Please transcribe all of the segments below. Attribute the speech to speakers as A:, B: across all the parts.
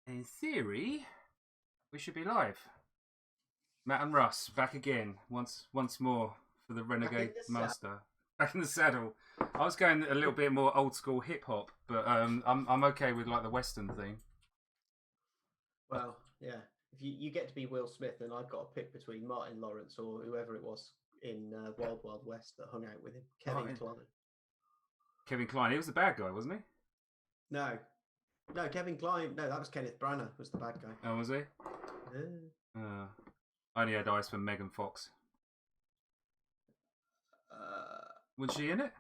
A: In theory, we should be live. Matt and Russ back again, once more for the Renegade Master. Back in the saddle. I was going a little bit more old school hip hop, but I'm okay with like the Western theme.
B: Well, yeah. If you get to be Will Smith, then I've got to pick between Martin Lawrence or whoever it was in Wild Wild West that hung out with him, Kevin Kline.
A: Kevin Kline, he was the bad guy, wasn't he?
B: No, Kevin Kline. No, that was Kenneth Branagh. Was the bad guy?
A: Oh, was he?
B: Yeah.
A: I only had eyes for Megan Fox. Was she in it?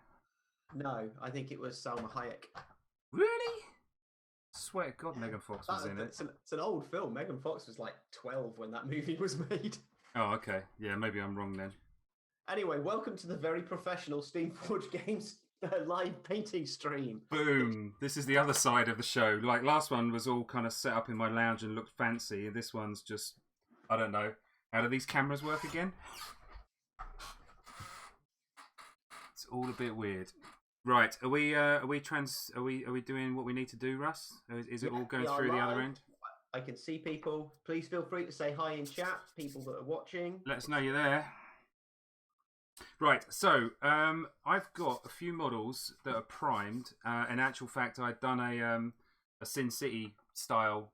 B: No, I think it was Salma Hayek.
A: Really? I swear to God, Megan Fox was in it.
B: It's an old film. Megan Fox was like 12 when that movie was made.
A: Oh, okay. Yeah, maybe I'm wrong then.
B: Anyway, welcome to the very professional Steamforged Games live painting stream.
A: Boom. This is the other side of the show. Like last one was all kind of set up in my lounge and looked fancy. And this one's just, I don't know. How do these cameras work again? It's all a bit weird. Right, are we doing what we need to do, Russ? Is it all going through the other end?
B: I can see people. Please feel free to say hi in chat, people that are watching.
A: Let us know you're there. Right, so I've got a few models that are primed. In actual fact, I'd done a Sin City style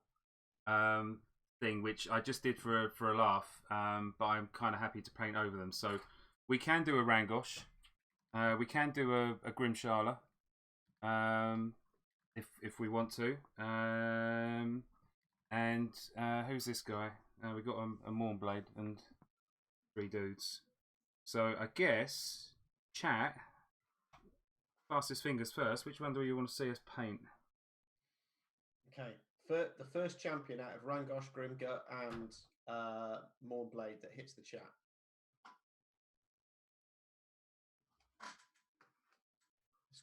A: thing, which I just did for a laugh, but I'm kind of happy to paint over them. So we can do a Rangosh. We can do a Grimshala, if we want to. And who's this guy? We got a Mornblade and 3 dudes. So I guess chat. Fastest fingers first. Which one do you want to see us paint?
B: Okay, the first champion out of Rangosh, Grimgut, and Mornblade that hits the chat.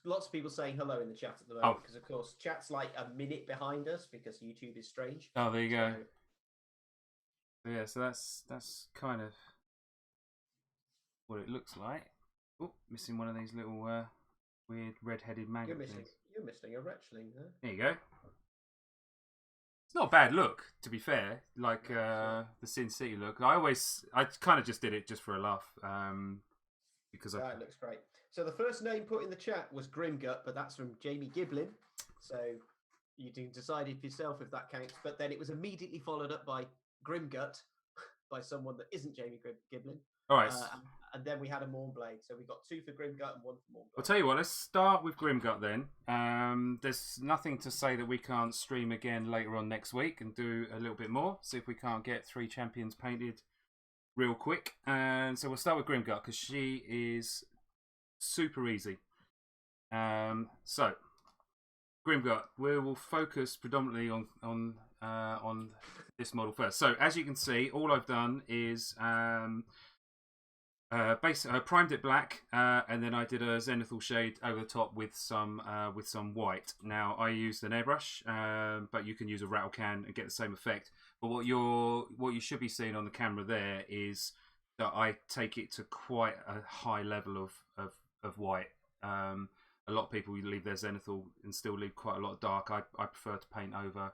B: Lots of people saying hello in the chat at the moment because, of course, chat's like a minute behind us because YouTube is strange.
A: Oh, there you go. So, yeah, so that's kind of what it looks like. Oh, missing one of these little weird red-headed magnet things.
B: You're missing a Retchling there.
A: There you go. It's not a bad look, to be fair. Like the Sin City look. I kind of just did it just for a laugh. Because
B: it looks great. So the first name put in the chat was Grimgut, but that's from Jamie Giblin. So you can decide for yourself if that counts. But then it was immediately followed up by Grimgut by someone that isn't Jamie Giblin.
A: All right.
B: And then we had a Mornblade. So we got 2 for Grimgut and 1 for Mornblade.
A: I'll tell you what, let's start with Grimgut then. There's nothing to say that we can't stream again later on next week and do a little bit more. See if we can't get 3 champions painted real quick. And so we'll start with Grimgut because she is super easy. So Grimgut, we will focus predominantly on this model first. So as you can see, all I've done is primed it black, and then I did a zenithal shade over the top with some white. Now I used an airbrush, but you can use a rattle can and get the same effect. But what you should be seeing on the camera there is that I take it to quite a high level of white. A lot of people leave their zenithal and still leave quite a lot of dark. I prefer to paint over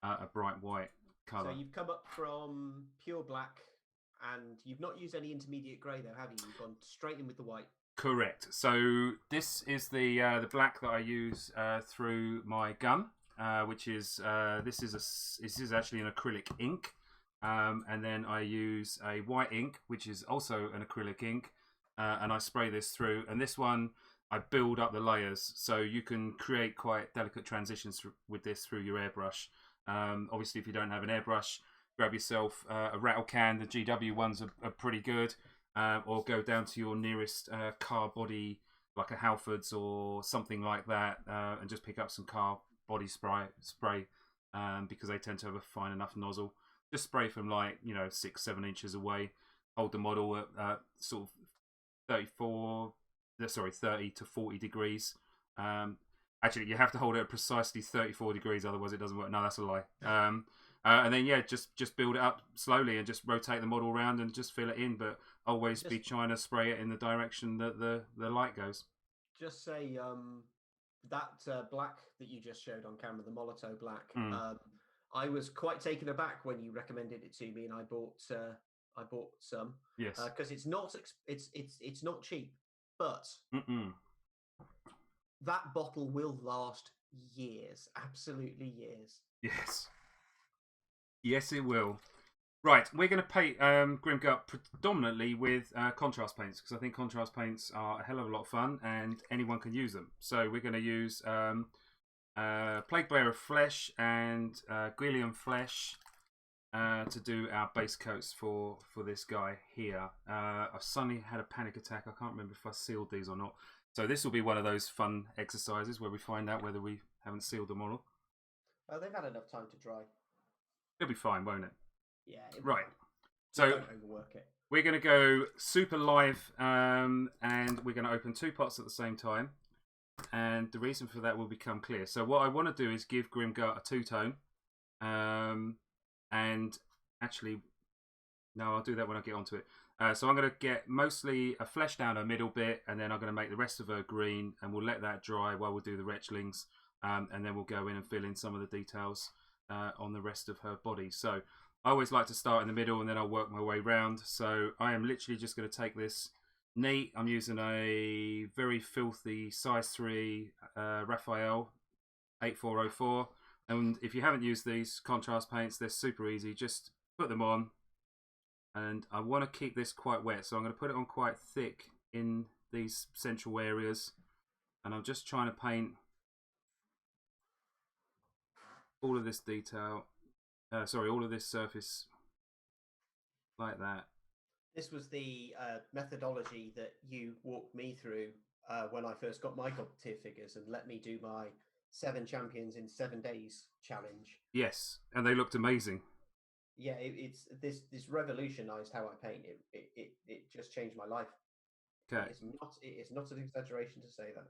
A: a bright white colour.
B: So you've come up from pure black, and you've not used any intermediate grey though, have you? You've gone straight in with the white.
A: Correct. So this is the black that I use through my gun, which is this is actually an acrylic ink, and then I use a white ink, which is also an acrylic ink, and I spray this through. And this one I build up the layers, so you can create quite delicate transitions with this through your airbrush. Obviously, if you don't have an airbrush, grab yourself a rattle can. The GW ones are pretty good. Or go down to your nearest car body, like a Halfords or something like that, and just pick up some car body spray, because they tend to have a fine enough nozzle. Just spray from 6-7 inches away. Hold the model at sort of 30 to 40 degrees. Actually, you have to hold it at precisely 34 degrees, otherwise it doesn't work. No, that's a lie. And then just build it up slowly and just rotate the model around and just fill it in, but always be trying to spray it in the direction that the light goes.
B: Just say that black that you just showed on camera, the Molotov black. I was quite taken aback when you recommended it to me, and I bought some.
A: Yes.
B: Because it's not cheap, but
A: Mm-mm.
B: that bottle will last years, absolutely years.
A: Yes. Yes, it will. Right, we're going to paint Grimgut predominantly with contrast paints, because I think contrast paints are a hell of a lot of fun and anyone can use them. So we're going to use Plague Bearer Flesh and Guillian Flesh to do our base coats for this guy here. I suddenly had a panic attack. I can't remember if I sealed these or not. So this will be one of those fun exercises where we find out whether we haven't sealed the model.
B: They've had enough time to dry.
A: It'll be fine, won't it?
B: Yeah.
A: Right.
B: So
A: So
B: don't overwork it.
A: we're going to go super live, and we're going to open 2 pots at the same time. And the reason for that will become clear. So what I want to do is give Grimgut a 2-tone. And actually, no, I'll do that when I get onto it. So I'm going to get mostly a flesh down her middle bit, and then I'm going to make the rest of her green, and we'll let that dry while we'll do the retchlings. And then we'll go in and fill in some of the details on the rest of her body. So I always like to start in the middle, and then I'll work my way round. So I am literally just going to take this neat. I'm using a very filthy size 3 Raphael 8404. And if you haven't used these contrast paints, they're super easy. Just put them on. And I want to keep this quite wet, so I'm going to put it on quite thick in these central areas. And I'm just trying to paint all of this detail. All of this surface like that.
B: This was the methodology that you walked me through when I first got my Godtear figures and let me do my 7 champions in 7 days challenge.
A: Yes, and they looked amazing.
B: Yeah, it's this revolutionized how I paint. It just changed my life.
A: Okay.
B: It's not an exaggeration to say that.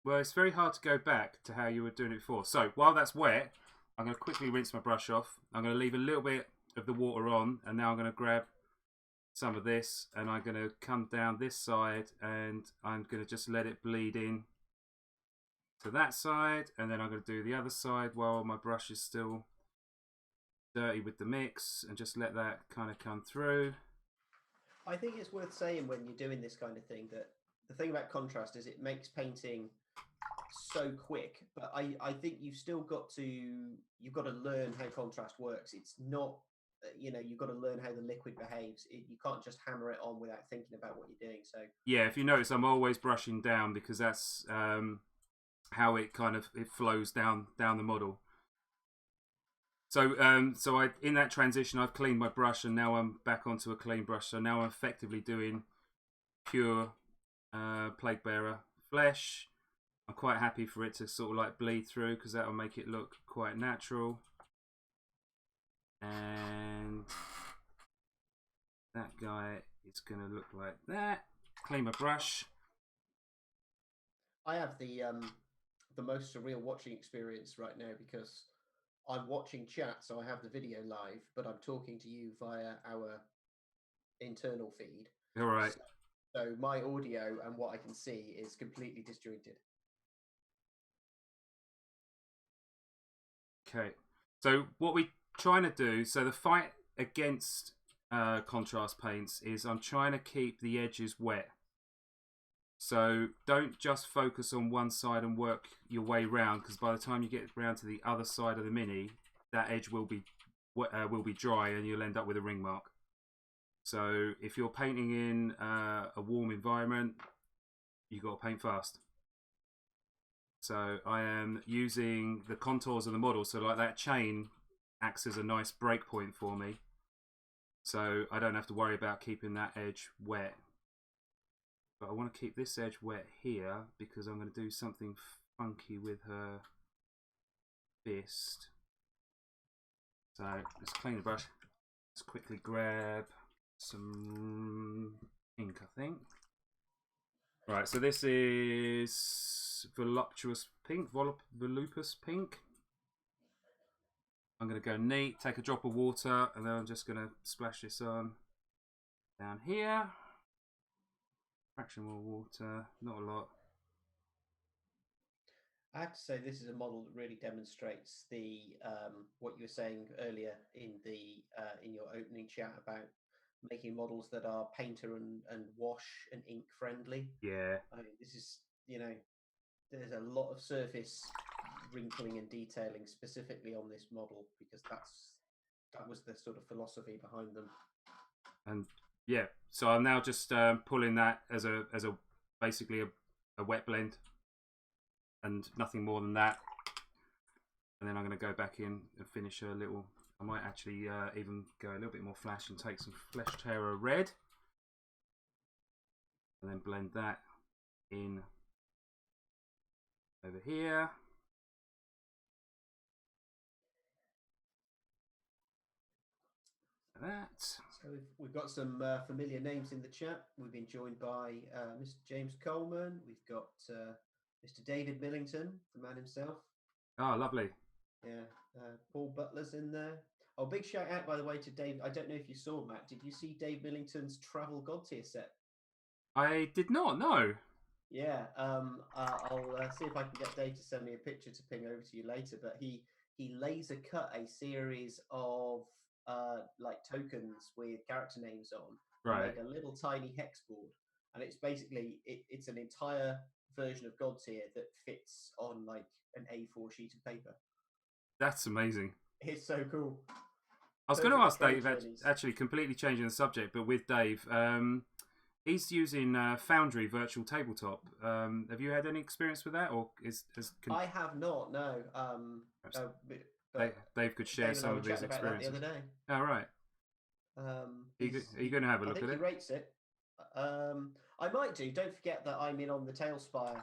A: Well, it's very hard to go back to how you were doing it before. So while that's wet, I'm going to quickly rinse my brush off. I'm going to leave a little bit of the water on, and now I'm going to grab some of this, and I'm going to come down this side, and I'm going to just let it bleed in to that side, and then I'm going to do the other side while my brush is still dirty with the mix, and just let that kind of come through.
B: I think it's worth saying when you're doing this kind of thing that the thing about contrast is it makes painting so quick, but I think you've got to learn how contrast works. It's not, you've got to learn how the liquid behaves. You can't just hammer it on without thinking about what you're doing. So
A: yeah, if you notice, I'm always brushing down because that's how it flows down the model. So I in that transition, I've cleaned my brush, and now I'm back onto a clean brush. So now I'm effectively doing pure Plague Bearer Flesh. I'm quite happy for it to sort of like bleed through because that will make it look quite natural. And that guy is going to look like that. Clean my brush.
B: I have the most surreal watching experience right now because I'm watching chat, so I have the video live, but I'm talking to you via our internal feed.
A: All right.
B: So my audio and what I can see is completely disjointed.
A: Okay. So what we're trying to do, so the fight against contrast paints is I'm trying to keep the edges wet. So don't just focus on one side and work your way round, because by the time you get round to the other side of the mini, that edge will be dry and you'll end up with a ring mark. So if you're painting in a warm environment, you've got to paint fast. So I am using the contours of the model, so like that chain acts as a nice break point for me. So I don't have to worry about keeping that edge wet. But I want to keep this edge wet here because I'm going to do something funky with her fist. So let's clean the brush. Let's quickly grab some ink, I think. Right, so this is voluptuous pink, volupus pink. I'm going to go neat, take a drop of water, and then I'm just going to splash this on down here. Fraction more water, not a lot.
B: I have to say this is a model that really demonstrates the what you were saying earlier in your opening chat about making models that are painter and wash and ink friendly.
A: Yeah.
B: I mean, this is, there's a lot of surface wrinkling and detailing specifically on this model because that was the sort of philosophy behind them.
A: And yeah, so I'm now just pulling that as a basically a wet blend and nothing more than that. And then I'm going to go back in and finish a little. I might actually even go a little bit more flash and take some Flesh Terror red, and then blend that in over here. Like that.
B: So we've got some familiar names in the chat. We've been joined by Mr. James Coleman. We've got Mr. David Millington, the man himself.
A: Oh, lovely.
B: Yeah, Paul Butler's in there. Oh, big shout out, by the way, to Dave. I don't know if you saw, Matt. Did you see Dave Millington's travel Godtear set?
A: I did not know.
B: Yeah, I'll see if I can get Dave to send me a picture to ping over to you later. But he laser cut a series of like tokens with character names on.
A: Right.
B: Made a little tiny hex board, and it's basically it's an entire version of Godtear that fits on like an A4 sheet of paper.
A: That's amazing.
B: It's so cool.
A: I was going to ask Dave, actually completely changing the subject, but with Dave, he's using Foundry Virtual Tabletop. Have you had any experience with that, or
B: I have not. No.
A: Dave could share some of his experiences.
B: The other day.
A: Oh, right. Are you going to have a look at it?
B: I think he rates it. I might do. Don't forget that I'm in on the Tailspire,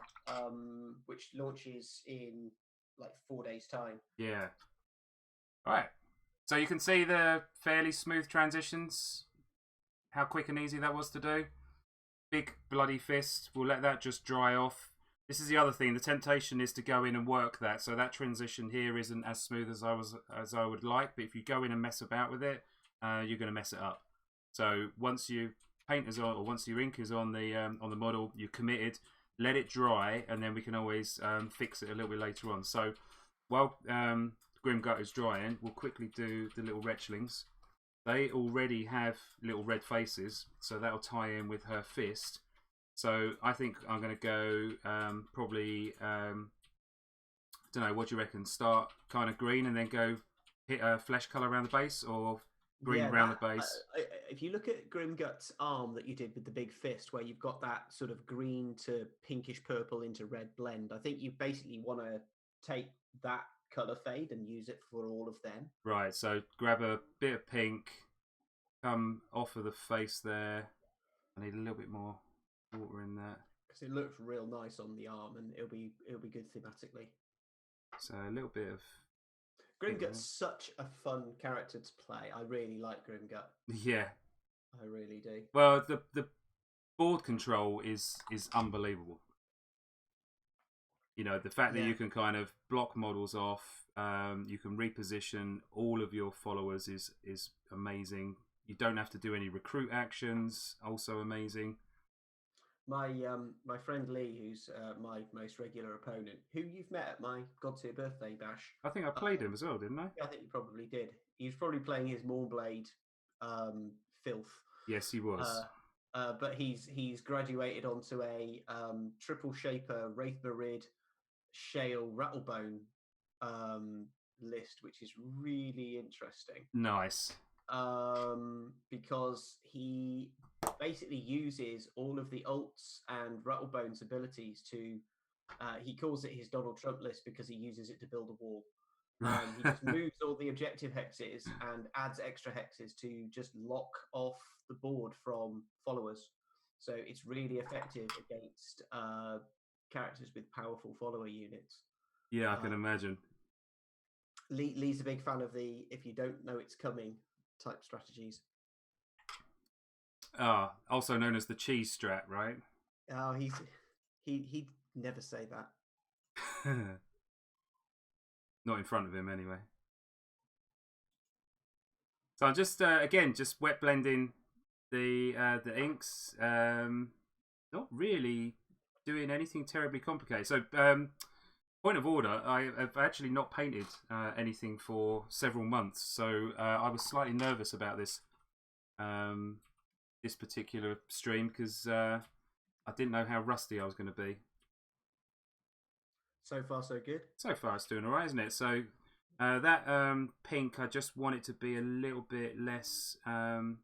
B: which launches in like 4 days' time.
A: Yeah. All right. So you can see the fairly smooth transitions. How quick and easy that was to do. Big bloody fist. We'll let that just dry off. This is the other thing. The temptation is to go in and work that. So that transition here isn't as smooth as I would like. But if you go in and mess about with it, you're going to mess it up. So once your paint is on, or once your ink is on the model, you're committed. Let it dry, and then we can always fix it a little bit later on. So while Grimgut is drying, we'll quickly do the little retchlings. They already have little red faces, so that'll tie in with her fist. So I think I'm going to go probably, don't know, what do you reckon? Start kind of green and then go hit a flesh colour around the base, or green around the base?
B: If you look at Grimgut's arm that you did with the big fist, where you've got that sort of green to pinkish purple into red blend, I think you basically want to take that colour fade and use it for all of them.
A: Right, so grab a bit of pink, come off of the face there. I need a little bit more water in there.
B: Because it looks real nice on the arm, and it'll be good thematically.
A: So a little bit of...
B: Grimgut's such a fun character to play. I really like Grimgut.
A: Yeah.
B: I really do.
A: Well, the board control is unbelievable. You know, the fact that you can kind of block models off, you can reposition all of your followers is amazing. You don't have to do any recruit actions, also amazing.
B: My friend Lee, who's my most regular opponent, who you've met at my Godtear birthday bash.
A: I think I played him as well, didn't I?
B: I think you probably did. He was probably playing his Mournblade filth.
A: Yes, he was.
B: But he's graduated onto a triple shaper Wraithbarid Shale Rattlebone list, which is really interesting.
A: Nice.
B: Because he basically uses all of the ults and Rattlebone's abilities to, he calls it his Donald Trump list because he uses it to build a wall. He just moves all the objective hexes and adds extra hexes to just lock off the board from followers. So it's really effective against characters with powerful follower units.
A: Yeah, I can imagine.
B: Lee's a big fan of the if you don't know it's coming type strategies.
A: Also known as the cheese strat, right?
B: Oh, he'd never say that.
A: Not in front of him, anyway. So I'm just again just wet blending the inks. Not really doing anything terribly complicated. So Point of order, I have actually not painted anything for several months, so I was slightly nervous about this this particular stream because I didn't know how rusty I was going to be.
B: So far, so good.
A: So far, it's doing all right, isn't it? So that pink, I just want it to be a little bit less. Some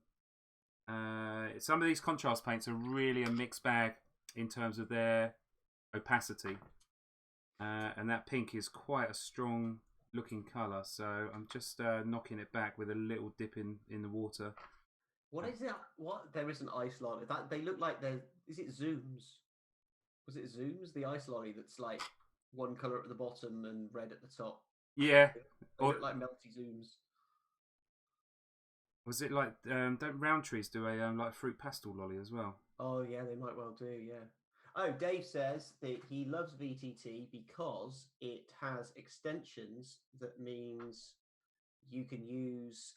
A: of these contrast paints are really a mixed bag in terms of their opacity. And that pink is quite a strong looking colour, so I'm just knocking it back with a little dip in the water.
B: What is it? What? There is an ice lolly. That they look like they're. Is it Zooms? Was it Zooms? The ice lolly that's like one colour at the bottom and red at the top.
A: Yeah.
B: They look like melty Zooms.
A: Was it like don't Roundtrees do a like fruit pastel lolly as well?
B: Oh yeah, they might well do. Yeah. Oh, Dave says that he loves VTT because it has extensions that means you can use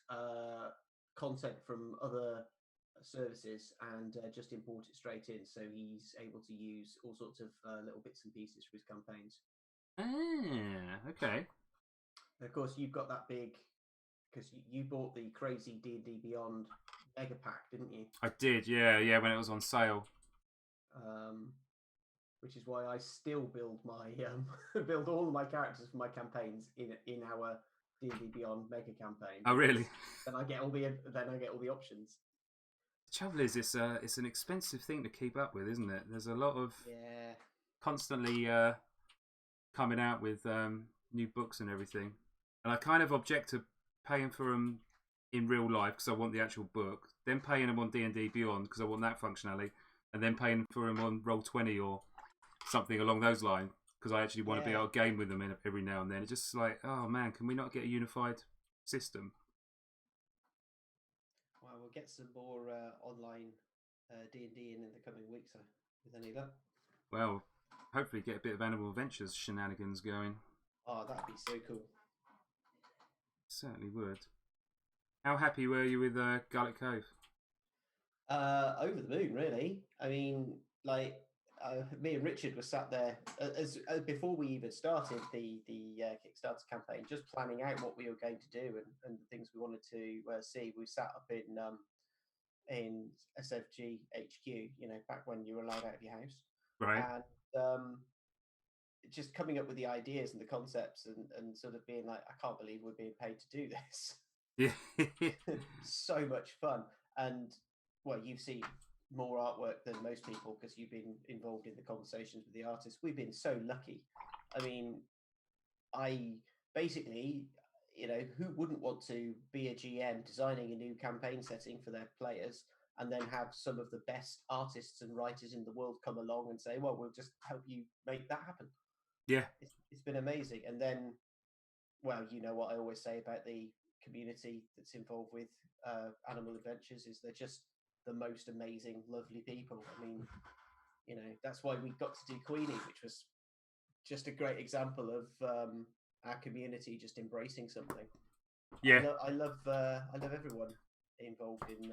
B: content from other services and just import it straight in. So he's able to use all sorts of little bits and pieces for his campaigns.
A: Ah, okay.
B: And of course, you've got that big, because you bought the crazy D&D Beyond Mega Pack, didn't you?
A: I did, yeah, when it was on sale.
B: Which is why I still build my build all of my characters for my campaigns in our D&D Beyond Mega campaign.
A: Oh, really?
B: Then I get all the options.
A: The trouble is, it's an expensive thing to keep up with, isn't it? There's a lot of constantly coming out with new books and everything, and I kind of object to paying for them in real life because I want the actual book, then paying them on D&D Beyond because I want that functionality, and then paying for them on Roll20 or something along those lines because I actually want to be able to game with them every now and then. It's just like, oh man, can we not get a unified system?
B: Well, we'll get some more online D&D in the coming weeks with any luck.
A: Well, hopefully get a bit of Animal Adventures shenanigans going.
B: Oh, that'd be so cool.
A: Certainly would. How happy were you with Gullet Cove?
B: Over the moon, really. I mean, like, me and Richard were sat there as before we even started the Kickstarter campaign, just planning out what we were going to do and the things we wanted to see. We sat up in SFG HQ, you know, back when you were allowed out of your house,
A: right?
B: And just coming up with the ideas and the concepts and sort of being like, I can't believe we're being paid to do this.
A: Yeah.
B: So much fun. And well, you've seen more artwork than most people because you've been involved in the conversations with the artists. We've been so lucky. I mean, I basically, you know, who wouldn't want to be a GM designing a new campaign setting for their players and then have some of the best artists and writers in the world come along and say, well, we'll just help you make that happen.
A: Yeah.
B: It's been amazing. And then, well, you know what I always say about the community that's involved with Animal Adventures is they're just the most amazing, lovely people. I mean, you know, that's why we got to do Queenie, which was just a great example of our community just embracing something.
A: Yeah,
B: I love everyone involved in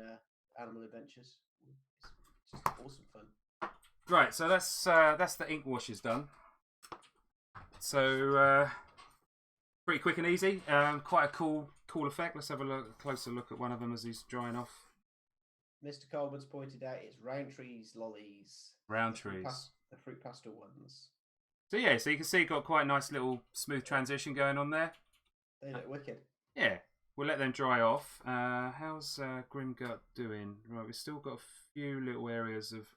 B: Animal Adventures. It's just awesome fun.
A: Right, so that's the ink washes done. So pretty quick and easy. Quite a cool effect. Let's have a closer look at one of them as he's drying off.
B: Mr. Coleman's pointed out it's Roundtree's lollies.
A: Roundtrees.
B: The fruit pastel ones.
A: So yeah, so you can see got quite a nice little smooth transition going on there.
B: They look wicked.
A: Yeah, we'll let them dry off. How's Grimgut doing? Right, we've still got a few little areas of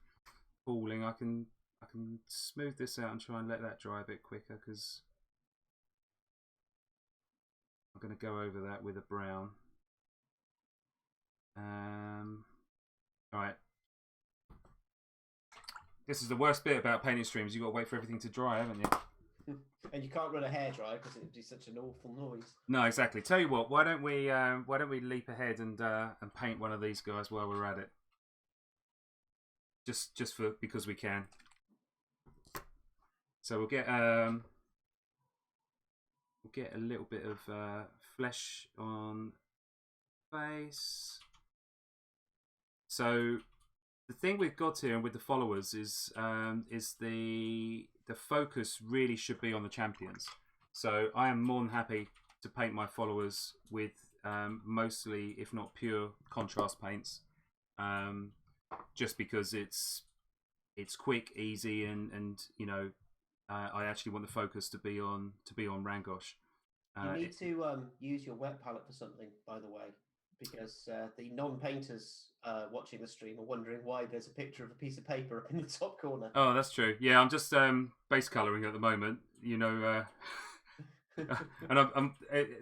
A: falling. I can smooth this out and try and let that dry a bit quicker because I'm going to go over that with a brown. Alright. This is the worst bit about painting streams. You've got to wait for everything to dry, haven't you?
B: And you can't run a hairdryer because it would be such an awful noise.
A: No, exactly. Tell you what, why don't we leap ahead and paint one of these guys while we're at it? Just because we can. So we'll get a little bit of flesh on face. So the thing with Godtear and with the followers is the the focus really should be on the champions. So I am more than happy to paint my followers with mostly, if not pure, contrast paints, just because it's quick, easy, and you know, I actually want the focus to be on Rangosh.
B: You need to use your wet palette for something, by the way, because the non-painters watching the stream are wondering why there's a picture of a piece of paper up in the top corner.
A: Oh, that's true. Yeah, I'm just base colouring at the moment. You know, and I'm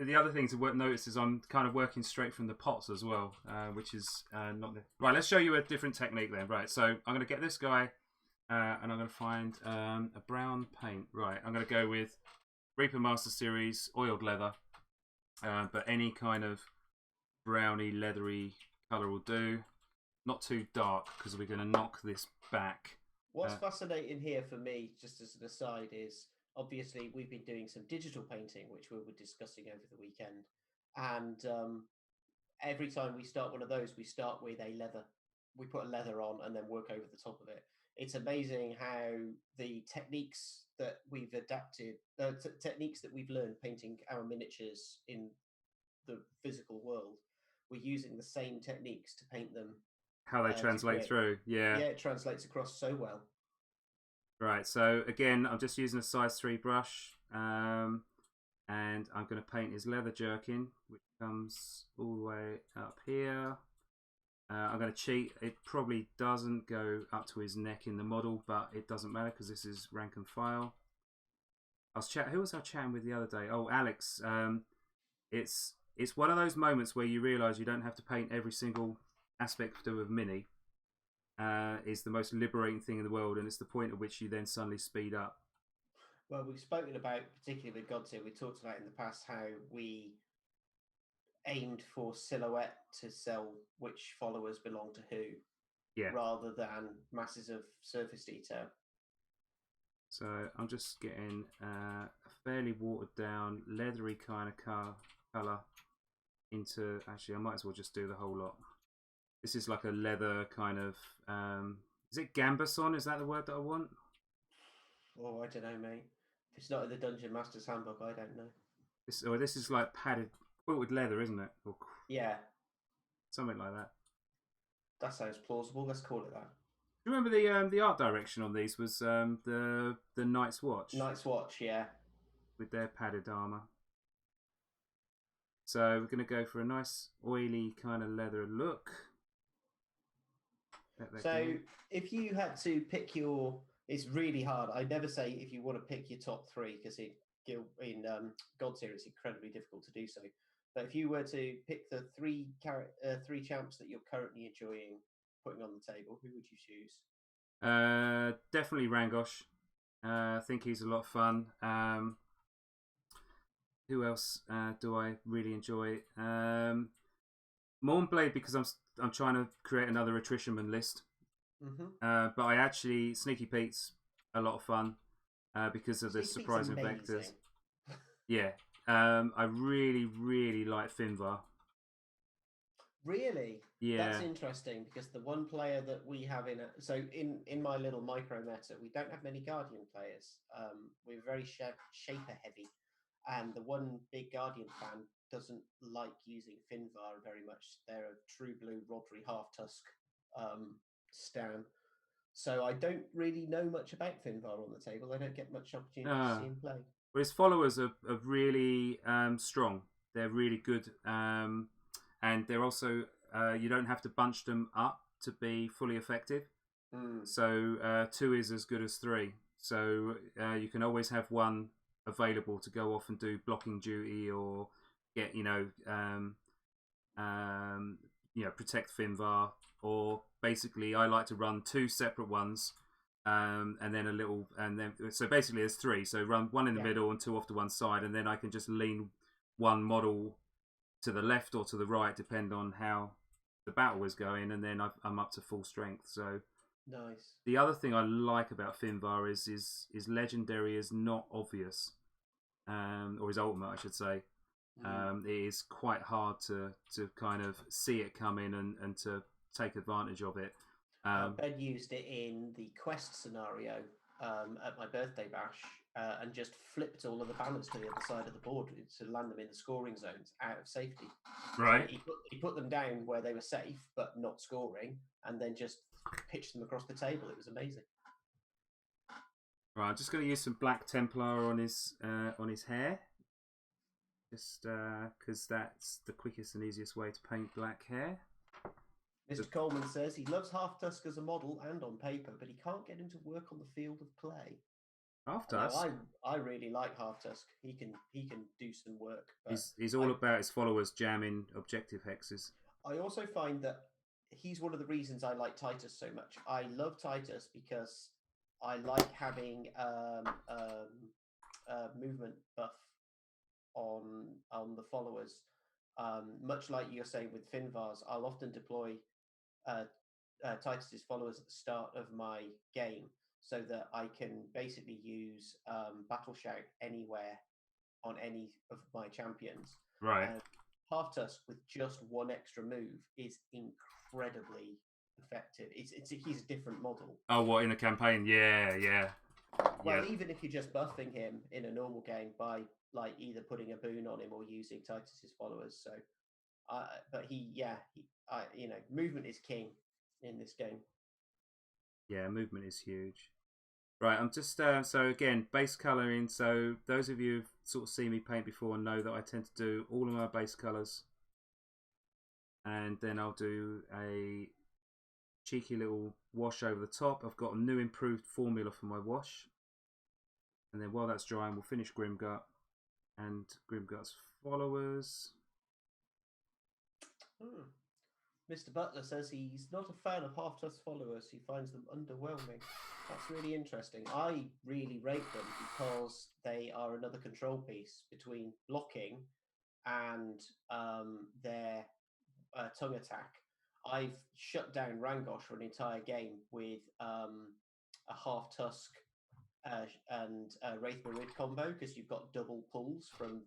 A: the other thing to notice is I'm kind of working straight from the pots as well, which is not the... Right, let's show you a different technique then. Right, so I'm going to get this guy, and I'm going to find a brown paint. Right, I'm going to go with Reaper Master Series oiled leather, but any kind of browny, leathery colour will do. Not too dark, because we're going to knock this back.
B: What's fascinating here for me, just as an aside, is obviously we've been doing some digital painting, which we were discussing over the weekend. And every time we start one of those, we start with a leather. We put a leather on and then work over the top of it. It's amazing how the techniques that we've adapted, techniques that we've learned painting our miniatures in the physical world, we're using the same techniques to paint them.
A: How they translate through, yeah.
B: Yeah, it translates across so well.
A: Right, so again, I'm just using a size 3 brush, and I'm going to paint his leather jerkin, which comes all the way up here. I'm going to cheat. It probably doesn't go up to his neck in the model, but it doesn't matter because this is rank and file. Who was I chatting with the other day? Oh, Alex. It's one of those moments where you realise you don't have to paint every single aspect of Mini. Is the most liberating thing in the world, and it's the point at which you then suddenly speed up.
B: Well, we've spoken about, particularly with Godtear, we talked about in the past how we aimed for silhouette to sell which followers belong to who, rather than masses of surface detail.
A: So I'm just getting a fairly watered down, leathery kind of colour into... Actually, I might as well just do the whole lot. This is like a leather kind of... is it gambeson? Is that the word that I want?
B: Oh, I don't know, mate. If it's not in the Dungeon Master's Handbook, I don't know.
A: This is like padded, quilted leather, isn't it? Or
B: yeah.
A: Something like that.
B: That sounds plausible. Let's call it that.
A: Do you remember the art direction on these was the Night's Watch?
B: Night's Watch, yeah.
A: With their padded armour. So we're going to go for a nice oily kind of leather look.
B: So if you had to pick your... It's really hard. I never say if you want to pick your top 3, because in Godtear it's incredibly difficult to do so. But if you were to pick the three champs that you're currently enjoying putting on the table, who would you choose?
A: Definitely Rangosh. I think he's a lot of fun. Who else do I really enjoy? Mornblade, because I'm trying to create another attritionman list.
B: Mm-hmm.
A: But I actually... Sneaky Pete's a lot of fun because of the surprising vectors. Yeah. I really, really like Finvar.
B: Really?
A: Yeah.
B: That's interesting, because the one player that we have in my little micro meta, we don't have many Guardian players. We're very shaper heavy, and the one big Guardian fan doesn't like using Finvar very much. They're a true blue Rodri half tusk stan. So I don't really know much about Finvar on the table. I don't get much opportunity to see him play. Well,
A: his followers are really strong. They're really good. And they're also, you don't have to bunch them up to be fully effective. So 2 is as good as 3. So you can always have one available to go off and do blocking duty or get, protect Finvar. Or basically, I like to run 2 separate ones, and then so basically there's 3. So run 1 in the middle and 2 off to one side, and then I can just lean one model to the left or to the right, depend on how the battle is going, and then I'm up to full strength. So
B: nice.
A: The other thing I like about Finvar is his legendary is not obvious, or his ultimate, I should say. It is quite hard to kind of see it coming and to take advantage of it.
B: Ben used it in the quest scenario at my birthday bash and just flipped all of the banners to the other side of the board to land them in the scoring zones out of safety.
A: Right.
B: He put them down where they were safe but not scoring, and then just pitched them across the table. It was amazing.
A: Right, I'm just going to use some black Templar on his hair, just because that's the quickest and easiest way to paint black hair.
B: Mr. Coleman says he loves Half Tusk as a model and on paper, but he can't get him to work on the field of play.
A: Half Tusk.
B: I really like Half Tusk. He can do some work. But
A: he's all about his followers jamming objective hexes.
B: I also find that he's one of the reasons I like Titus so much. I love Titus because I like having movement buff on the followers. Much like you're saying with Finvars, I'll often deploy Titus's followers at the start of my game so that I can basically use Battle Shout anywhere on any of my champions.
A: Right.
B: Half Tusk with just one extra move is incredibly effective. He's a different model.
A: Oh, what, in a campaign? Yeah.
B: Well, even if you're just buffing him in a normal game by like either putting a boon on him or using Titus's followers. So, but movement is king in this game.
A: Yeah, movement is huge. Right, I'm just so again, base colouring. So those of you who've sort of seen me paint before know that I tend to do all of my base colours, and then I'll do a cheeky little wash over the top. I've got a new improved formula for my wash, and then while that's drying, we'll finish Grimgut and Grimgut's followers.
B: Mr. Butler says he's not a fan of Half Tusk followers. He finds them underwhelming. That's really interesting. I really rate them because they are another control piece between blocking and their tongue attack. I've shut down Rangosh for an entire game with a Half Tusk and Wraith Marid combo, because you've got double pulls from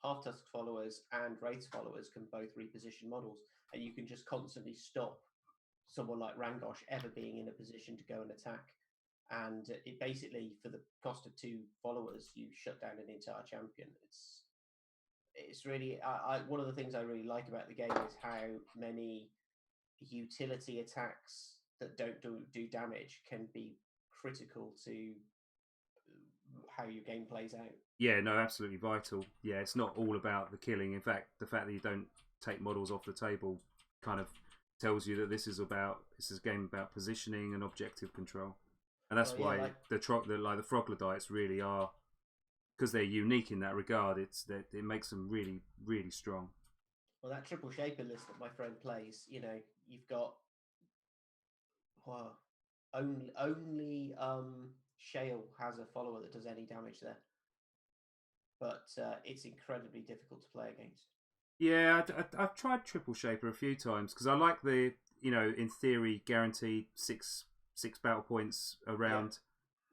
B: Half Tusk followers and Wraith followers can both reposition models, and you can just constantly stop someone like Rangosh ever being in a position to go and attack. And it basically, for the cost of 2 followers, you shut down an entire champion. It's really one of the things I really like about the game is how many utility attacks that don't do damage can be critical to how your game plays out.
A: Yeah, no, absolutely vital. Yeah, it's not all about the killing. In fact, the fact that you don't take models off the table kind of tells you that this is a game about positioning and objective control, and that's why the Troglodytes really are, because they're unique in that regard. It makes them really, really strong.
B: Well, that triple shaper list that my friend plays, you've got only Shale has a follower that does any damage there, but it's incredibly difficult to play against.
A: Yeah, I've tried triple shaper a few times because I like the, in theory, guaranteed six battle points around,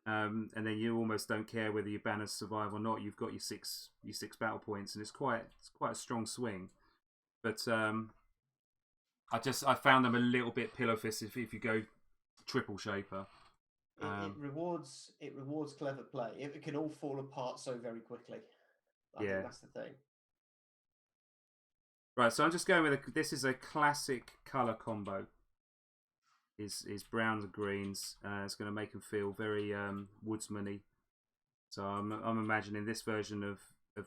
A: and then you almost don't care whether your banners survive or not. You've got your six battle points, and it's quite a strong swing. But I found them a little bit pillow fist if you go triple shaper.
B: It rewards clever play. It can all fall apart so very quickly. I think that's the thing.
A: Right, so I'm just going with this is a classic colour combo. Is browns and greens. It's going to make them feel very woodsman-y. So I'm imagining this version of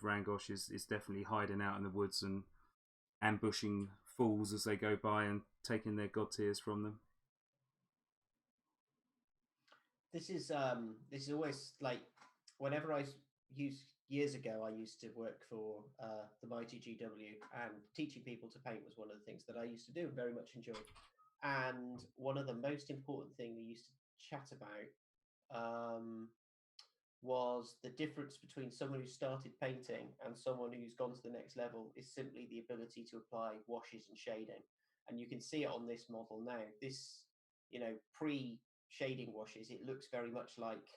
A: Rangosh is definitely hiding out in the woods and ambushing fools as they go by and taking their Godtears from them.
B: This is always like, whenever I years ago, I used to work for the mighty GW, and teaching people to paint was one of the things that I used to do and very much enjoyed. And one of the most important things we used to chat about was the difference between someone who started painting and someone who's gone to the next level is simply the ability to apply washes and shading. And you can see it on this model now. This, pre-shading washes, it looks very much like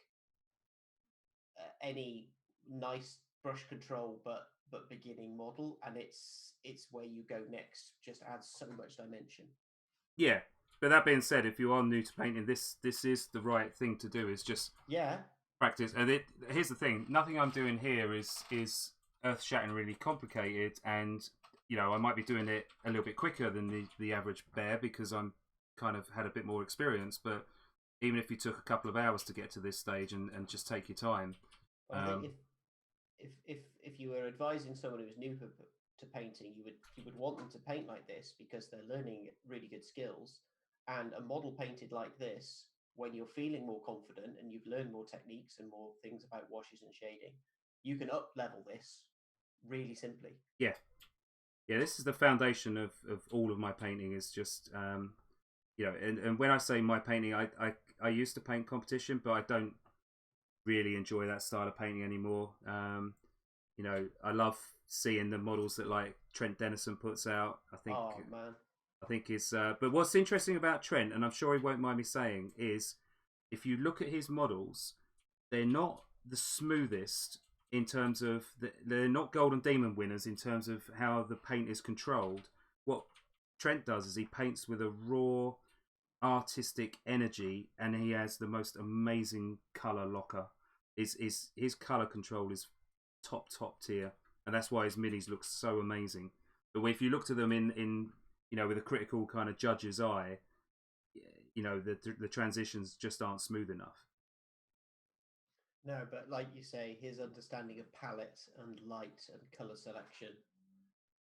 B: any nice brush control but beginning model, and it's where you go next. Just adds so much dimension.
A: Yeah, But that being said, if you are new to painting, this is the right thing to do. Is just practice. And here's the thing: nothing I'm doing here is earth-shatteringly complicated, and I might be doing it a little bit quicker than the average bear because I'm kind of had a bit more experience. But even if you took a couple of hours to get to this stage and just take your time.
B: Well, I think if you were advising someone who's new to painting, you would want them to paint like this because they're learning really good skills. And a model painted like this, when you're feeling more confident and you've learned more techniques and more things about washes and shading, you can up level this really simply.
A: Yeah, this is the foundation of all of my painting. Is just and when I say my painting, I used to paint competition, but I don't really enjoy that style of painting anymore. I love seeing the models that like Trent Denison puts out. I think is but what's interesting about Trent, and I'm sure he won't mind me saying, is if you look at his models, they're not the smoothest in terms of they're not Golden Demon winners in terms of how the paint is controlled. What Trent does is he paints with a raw artistic energy, and he has the most amazing color locker. His color control is top tier, and that's why his minis look so amazing. But if you look at them in with a critical kind of judge's eye, the transitions just aren't smooth enough.
B: No, but like you say, his understanding of palette and light and color selection.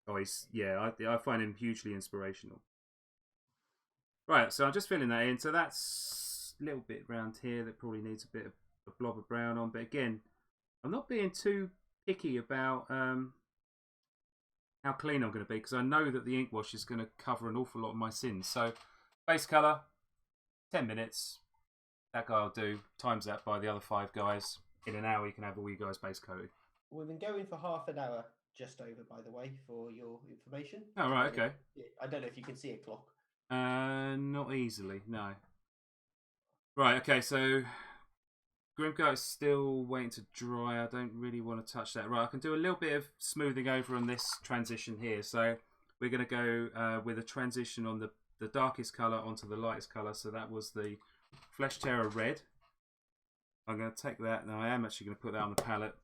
A: I find him hugely inspirational. Right, so I'm just filling that in. So that's a little bit around here that probably needs a bit of a blob of brown on. But again, I'm not being too picky about how clean I'm going to be because I know that the ink wash is going to cover an awful lot of my sins. So base colour, 10 minutes. That guy will do. Times that by the other 5 guys. In an hour, you can have all you guys base coated.
B: We've been going for half an hour, just over, by the way, for your information.
A: Oh, right, okay.
B: I don't know if you can see a clock.
A: Not easily, no. Right, okay, so Grimcoat is still waiting to dry. I don't really want to touch that. Right, I can do a little bit of smoothing over on this transition here. So we're going to go with a transition on the darkest colour onto the lightest colour. So that was the Flesh Terror Red. I'm going to take that. Now I am actually going to put that on the palette.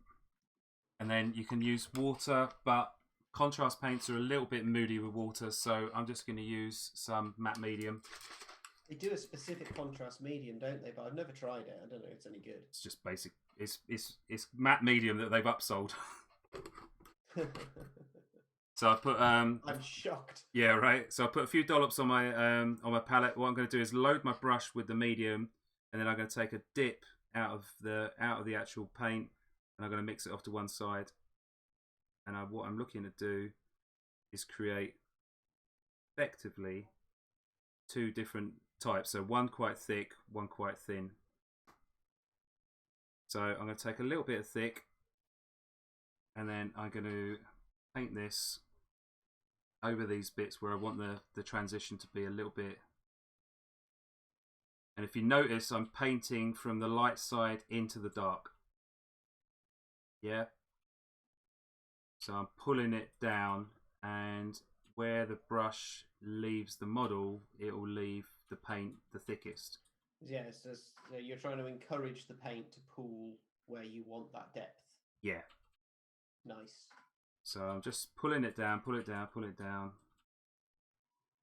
A: And then you can use water, but contrast paints are a little bit moody with water. So I'm just going to use some matte medium.
B: They do a specific contrast medium, don't they? But I've never tried it. I don't know if it's any good.
A: It's just basic. It's matte medium that they've upsold. So I put
B: I'm shocked.
A: Yeah, right. So I put a few dollops on my palette. What I'm going to do is load my brush with the medium, and then I'm going to take a dip out of the actual paint, and I'm going to mix it off to one side. And what I'm looking to do is create effectively 2 different types. So one quite thick, one quite thin. So I'm going to take a little bit of thick, and then I'm going to paint this over these bits where I want the transition to be a little bit. And if you notice, I'm painting from the light side into the dark. Yeah. So I'm pulling it down, and where the brush leaves the model, it will leave the paint the thickest.
B: Yes, so you're trying to encourage the paint to pool where you want that depth.
A: Yeah.
B: Nice.
A: So I'm just pulling it down, pull it down, pull it down.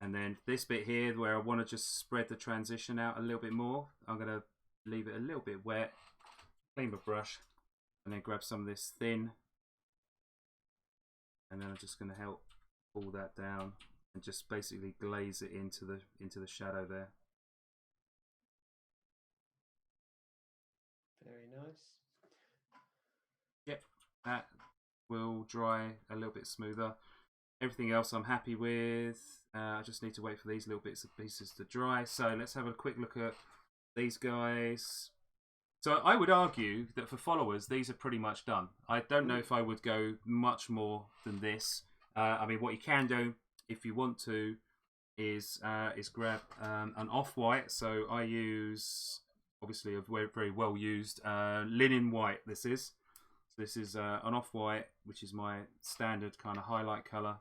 A: And then this bit here where I want to just spread the transition out a little bit more, I'm going to leave it a little bit wet, clean my brush, and then grab some of this thin. And then I'm just going to help pull that down and just basically glaze it into the shadow there.
B: Very nice.
A: Yep, that will dry a little bit smoother. Everything else I'm happy with. I just need to wait for these little bits of pieces to dry. So let's have a quick look at these guys. So I would argue that for followers, these are pretty much done. I don't know if I would go much more than this. I mean, what you can do if you want to is grab an off-white. So I use obviously a very well used linen white. This is an off-white, which is my standard kind of highlight color.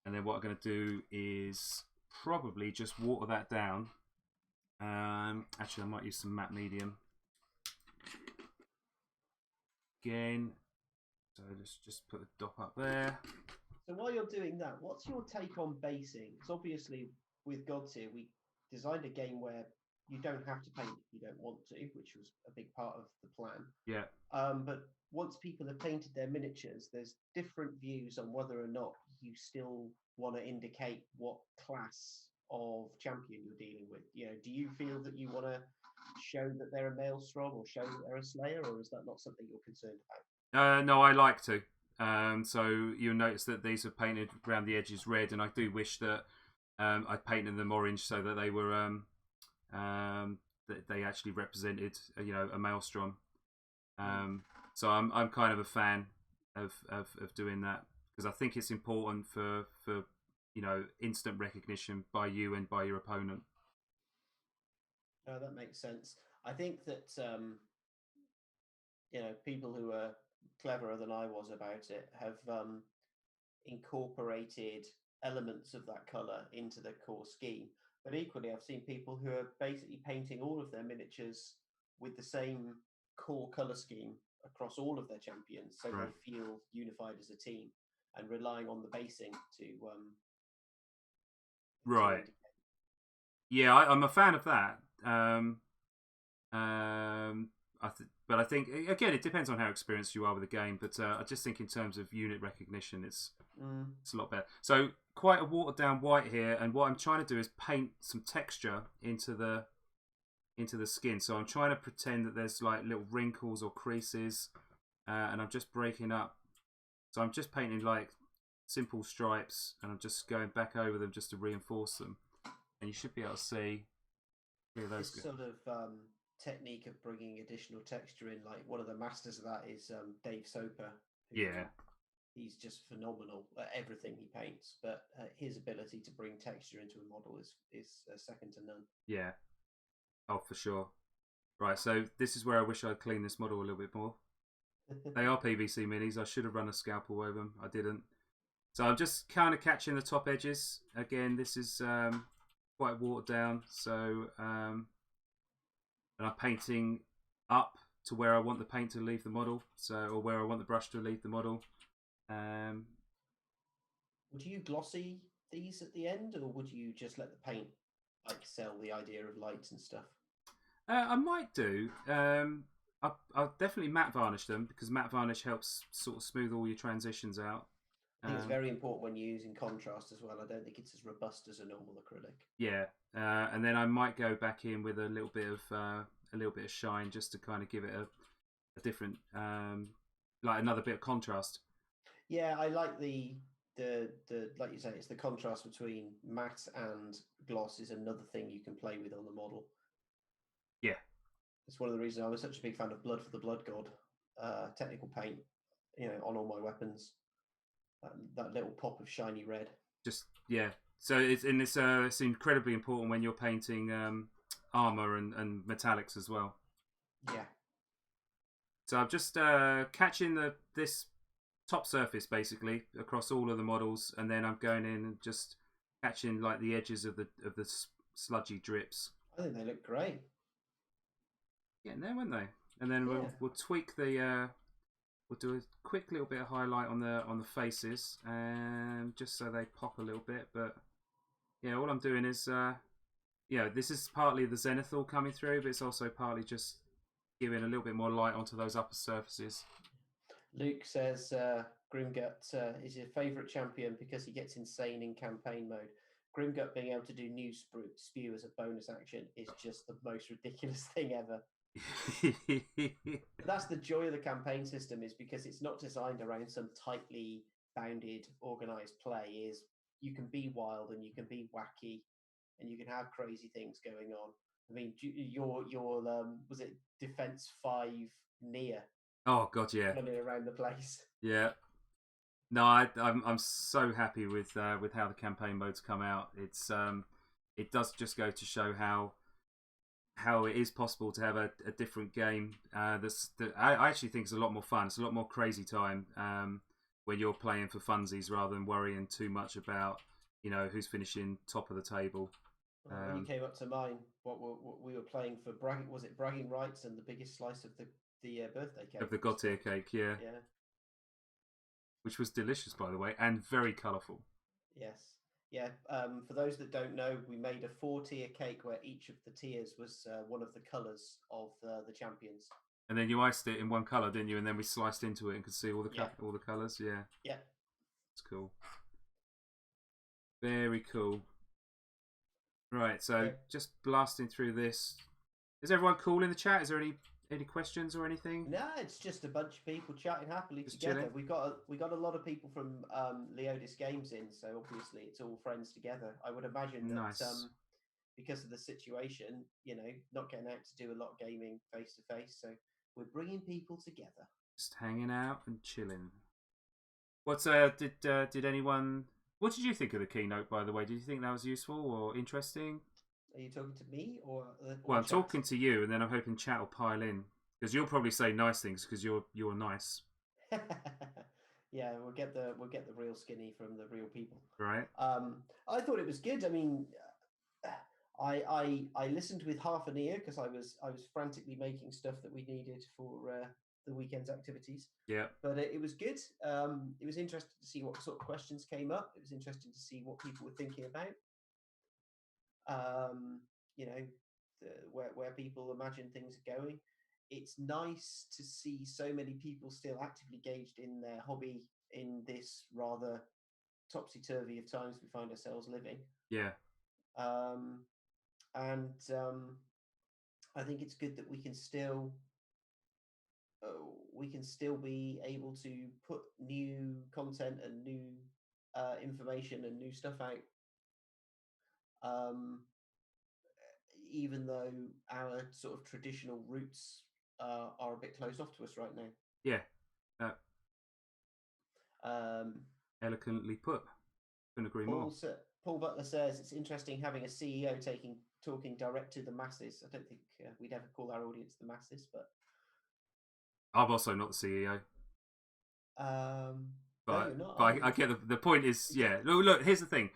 A: And then what I'm going to do is probably just water that down. Actually, I might use some matte medium again. So just put the dot up there.
B: So while you're doing that, what's your take on basing? Because obviously with Godtear, we designed a game where you don't have to paint if you don't want to, which was a big part of the plan.
A: Yeah.
B: But once people have painted their miniatures, there's different views on whether or not you still want to indicate what class of champion you're dealing with. You know, do you feel that you want to show that they're a maelstrom or show that they're a slayer, or is that not something you're concerned about?
A: No, I like to. So you'll notice that these are painted around the edges red, and I do wish that I painted them orange so that they were that they actually represented, a maelstrom. So I'm kind of a fan of doing that, because I think it's important for instant recognition by you and by your opponent.
B: No, that makes sense. I think that people who are cleverer than I was about it have incorporated elements of that color into the core scheme. But equally, I've seen people who are basically painting all of their miniatures with the same core color scheme across all of their champions, so
A: Right.
B: they feel unified as a team, and relying on the basing to
A: Right. Yeah, I'm a fan of that. But I think, again, it depends on how experienced you are with the game. But I just think in terms of unit recognition, it's a lot better. So quite a watered down white here, and what I'm trying to do is paint some texture into the skin. So I'm trying to pretend that there's like little wrinkles or creases, and I'm just breaking up. So I'm just painting like simple stripes, and I'm just going back over them just to reinforce them. And you should be able to see those.
B: This sort of technique of bringing additional texture in, like one of the masters of that is Dave Soper.
A: Yeah.
B: He's just phenomenal at everything he paints, but his ability to bring texture into a model is second to none.
A: Yeah. Oh, for sure. Right, so this is where I wish I'd cleaned this model a little bit more. They are PVC minis. I should have run a scalpel over them. I didn't. So I'm just kind of catching the top edges. Again, this is quite watered down. So, and I'm painting up to where I want the paint to leave the model. Or where I want the brush to leave the model.
B: Would you glossy these at the end, or would you just let the paint sell the idea of lights and stuff?
A: I might do. I'll definitely matte varnish them, because matte varnish helps sort of smooth all your transitions out.
B: I think it's very important when you're using contrast as well. I don't think it's as robust as a normal acrylic.
A: Yeah, and then I might go back in with a little bit of shine, just to kind of give it a different, like another bit of contrast.
B: Yeah, I like the like you say, it's the contrast between matte and gloss is another thing you can play with on the model.
A: Yeah,
B: it's one of the reasons I was such a big fan of Blood for the Blood God technical paint, on all my weapons. That little pop of shiny red.
A: Just So it's incredibly important when you're painting armor and metallics as well.
B: Yeah.
A: So I'm just catching this top surface basically across all of the models, and then I'm going in and just catching like the edges of the sludgy drips.
B: I think they look great.
A: Getting there, weren't they? And then we'll tweak the. We'll do a quick little bit of highlight on the faces, and just so they pop a little bit. But yeah, all I'm doing is this is partly the zenithal coming through, but it's also partly just giving a little bit more light onto those upper surfaces.
B: Luke says Grimgut is your favourite champion because he gets insane in campaign mode. Grimgut being able to do new spew as a bonus action is just the most ridiculous thing ever. That's the joy of the campaign system, is because it's not designed around some tightly bounded, organised play. Is you can be wild and you can be wacky and you can have crazy things going on. I mean, your was it Defense 5 Nia?
A: Oh god, yeah.
B: Running around the place.
A: Yeah. No, I'm so happy with how the campaign modes come out. It's it does just go to show how it is possible to have a different game. I actually think it's a lot more fun. It's a lot more crazy time when you're playing for funsies rather than worrying too much about you know, who's finishing top of the table.
B: When you came up to mine, what we were playing for bragging, was it bragging rights and the biggest slice of the birthday cake
A: of the Godtear cake, yeah, which was delicious, by the way, and very colourful.
B: Yes, yeah. For those that don't know, we made a 4-tier cake where each of the tiers was one of the colours of the champions.
A: And then you iced it in one colour, didn't you? And then we sliced into it and could see all the colours. Yeah,
B: yeah,
A: it's cool. Very cool. Right, so just blasting through this. Is everyone cool in the chat? Is there any questions or anything?
B: No, it's just a bunch of people chatting happily together. Chilling. We got a lot of people from Leodis Games in, so obviously it's all friends together. I would imagine that because of the situation, you know, not getting out to do a lot of gaming face to face, so we're bringing people together.
A: Just hanging out and chilling. What's did anyone? What did you think of the keynote, by the way? Did you think that was useful or interesting?
B: Are you talking to me or
A: well, I'm talking to you, and then I'm hoping chat will pile in because you'll probably say nice things because you're nice.
B: Yeah, we'll get the real skinny from the real people.
A: Right.
B: I thought it was good. I mean, I listened with half an ear because I was frantically making stuff that we needed for the weekend's activities.
A: Yeah.
B: But it was good. It was interesting to see what sort of questions came up. It was interesting to see what people were thinking about. You know, where people imagine things are going. It's nice to see so many people still actively engaged in their hobby in this rather topsy-turvy of times we find ourselves living.
A: Yeah.
B: And I think it's good that we can still be able to put new content and new information and new stuff out. Even though our sort of traditional roots are a bit closed off to us right now.
A: Yeah. Eloquently put. Couldn't agree more.
B: Paul Butler says it's interesting having a CEO talking direct to the masses. I don't think we'd ever call our audience the masses, but
A: I'm also not the CEO.
B: No, you're not.
A: I get the point is, yeah. Look, here's the thing.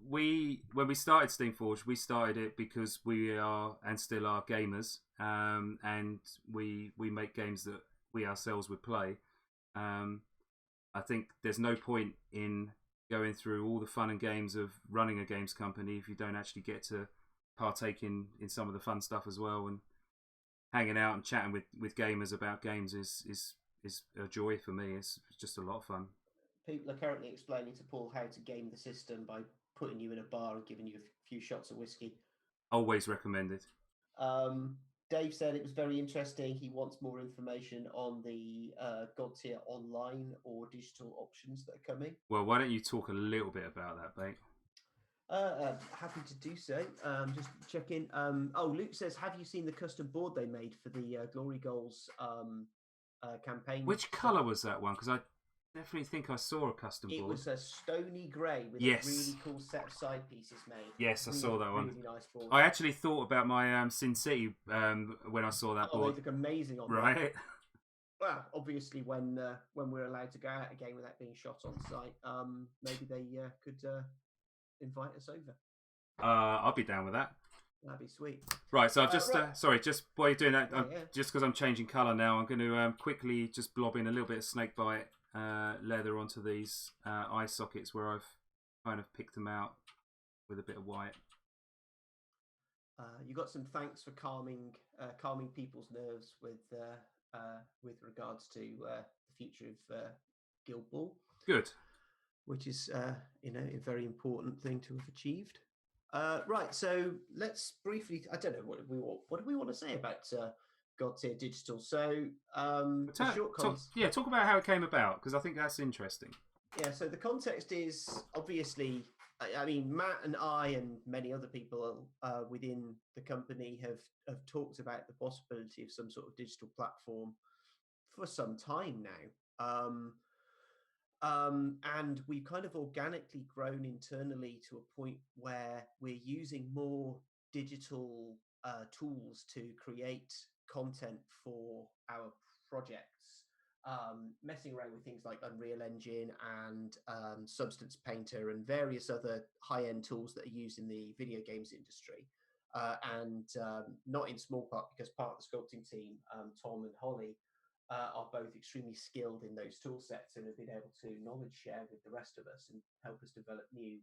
A: When we started Steamforged, we started it because we are and still are gamers, and we make games that we ourselves would play. I think there's no point in going through all the fun and games of running a games company if you don't actually get to partake in some of the fun stuff as well. And hanging out and chatting with gamers about games is a joy for me. It's just a lot of fun.
B: People are currently explaining to Paul how to game the system by putting you in a bar and giving you a few shots of whiskey.
A: Always recommended.
B: Dave said it was very interesting. He wants more information on the Godtear online or digital options that are coming.
A: Well, why don't you talk a little bit about that, Bate?
B: Happy to do so. Just check in. Luke says, have you seen the custom board they made for the Glory Goals campaign?
A: Which colour was that one? Because I definitely think I saw a custom board.
B: It was a stony grey with a really cool set of side pieces made.
A: Yes, I saw that one.
B: Really nice board.
A: I actually thought about my Sin City when I saw that board.
B: They look amazing on
A: right.
B: That. Well, obviously, when we're allowed to go out again without being shot on site, maybe they could invite us over.
A: I'll be down with that.
B: That'd be sweet.
A: Right, so I've just sorry, just while you're doing that, just because I'm changing colour now, I'm going to quickly just blob in a little bit of snakebite leather onto these eye sockets where I've kind of picked them out with a bit of white.
B: You got some thanks for calming people's nerves with regards to the future of Guild Ball.
A: Good. Which
B: is a very important thing to have achieved. Right, so let's briefly. I don't know what do we want to say about Godtear Digital. So
A: talk about how it came about because I think that's interesting.
B: Yeah, so the context is obviously, I mean, Matt and I and many other people within the company have talked about the possibility of some sort of digital platform for some time now. And we've kind of organically grown internally to a point where we're using more digital tools to create content for our projects. messing around with things like Unreal Engine and Substance Painter and various other high-end tools that are used in the video games industry. And not in small part because part of the sculpting team, Tom and Holly, are both extremely skilled in those tool sets and have been able to knowledge share with the rest of us and help us develop new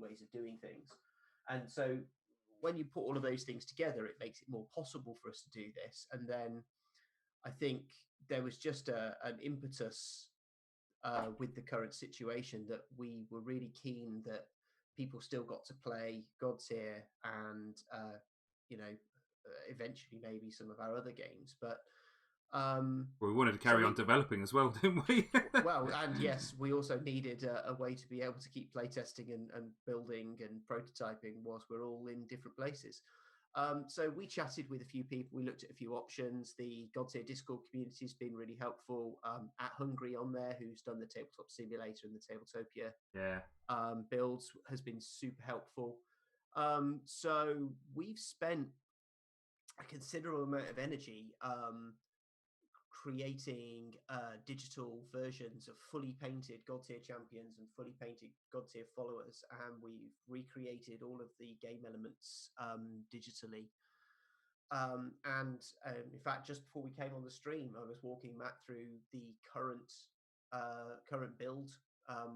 B: ways of doing things. And so when you put all of those things together, it makes it more possible for us to do this. And then I think there was just an impetus with the current situation that we were really keen that people still got to play Godtear and, eventually maybe some of our other games. But
A: well, we wanted to carry on developing as well, didn't we?
B: Well, and yes, we also needed a way to be able to keep playtesting and building and prototyping whilst we're all in different places. So we chatted with a few people. We looked at a few options. The Godtear Discord community has been really helpful. At Hungry on there, who's done the Tabletop Simulator and the Tabletopia builds, has been super helpful. So we've spent a considerable amount of energy creating digital versions of fully painted Godtear champions and fully painted Godtear followers, and we've recreated all of the game elements digitally. In fact, just before we came on the stream, I was walking Matt through the current build,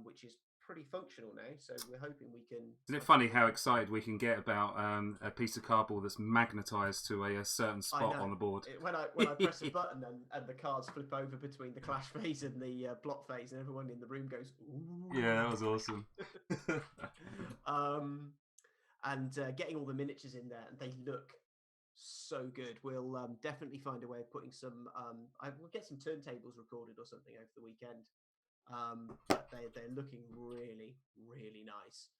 B: which is pretty functional now. So we're hoping we can.
A: Isn't it funny how excited we can get about a piece of cardboard that's magnetized to a certain spot on the board?
B: When I press a button and the cards flip over between the clash phase and the block phase, and everyone in the room goes, "Ooh!"
A: Yeah, that was awesome.
B: Getting all the miniatures in there, and they look so good. We'll definitely find a way of putting some. We'll get some turntables recorded or something over the weekend. But they're looking really, really nice.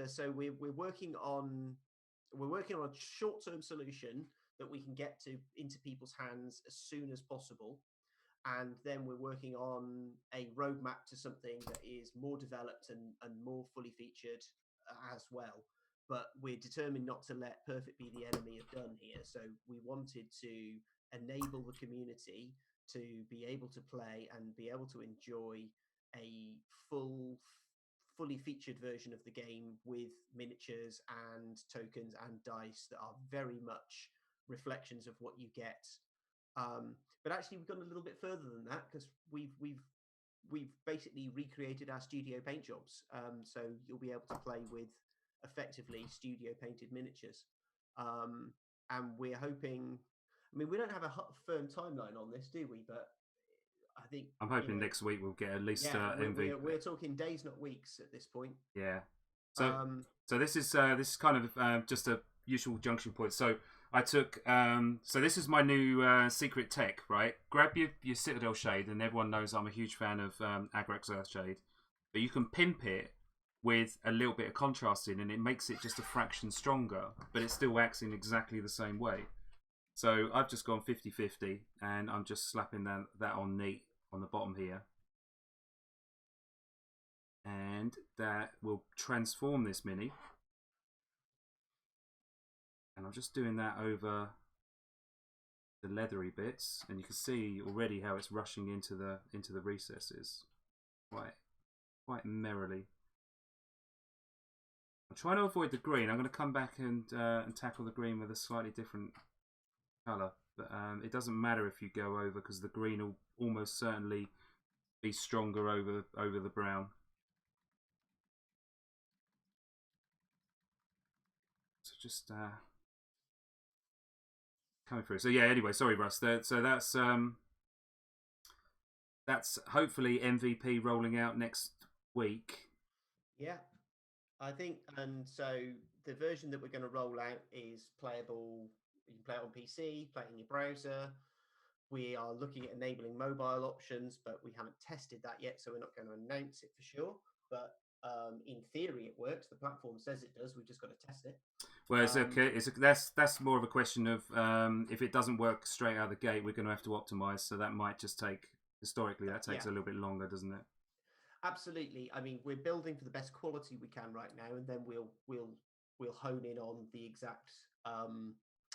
B: So we're working on a short-term solution that we can get into people's hands as soon as possible. And then we're working on a roadmap to something that is more developed and more fully featured as well. But we're determined not to let perfect be the enemy of done here. So we wanted to enable the community to be able to play and be able to enjoy a fully featured version of the game with miniatures and tokens and dice that are very much reflections of what you get. But actually, we've gone a little bit further than that because we've basically recreated our studio paint jobs. So you'll be able to play with effectively studio painted miniatures. And we're hoping. I mean, we don't have a firm timeline on this, do we? But I think
A: I'm hoping next week we'll get at least MVP.
B: We're talking days, not weeks, at this point.
A: Yeah. So this is kind of just a usual junction point. So I took so this is my new secret tech, right? Grab your Citadel shade, and everyone knows I'm a huge fan of Agrax Earthshade, but you can pimp it with a little bit of contrast in, and it makes it just a fraction stronger, but it still acts in exactly the same way. So I've just gone 50-50, and I'm just slapping that on neat on the bottom here. And that will transform this mini. And I'm just doing that over the leathery bits, and you can see already how it's rushing into the recesses quite merrily. I'm trying to avoid the green. I'm going to come back and tackle the green with a slightly different colour, but it doesn't matter if you go over because the green will almost certainly be stronger over the brown. So just coming through. So yeah, anyway, sorry Russ. So that's hopefully MVP rolling out next week.
B: Yeah, I think, and so the version that we're going to roll out is playable. You can play it on PC, play it in your browser. We are looking at enabling mobile options, but we haven't tested that yet, so we're not going to announce it for sure. But in theory, it works. The platform says it does. We've just got to test it.
A: Well, it's okay. That's more of a question of if it doesn't work straight out of the gate, we're going to have to optimize. So that might just take historically that takes a little bit longer, doesn't it?
B: Absolutely. I mean, we're building for the best quality we can right now, and then we'll hone in on the exact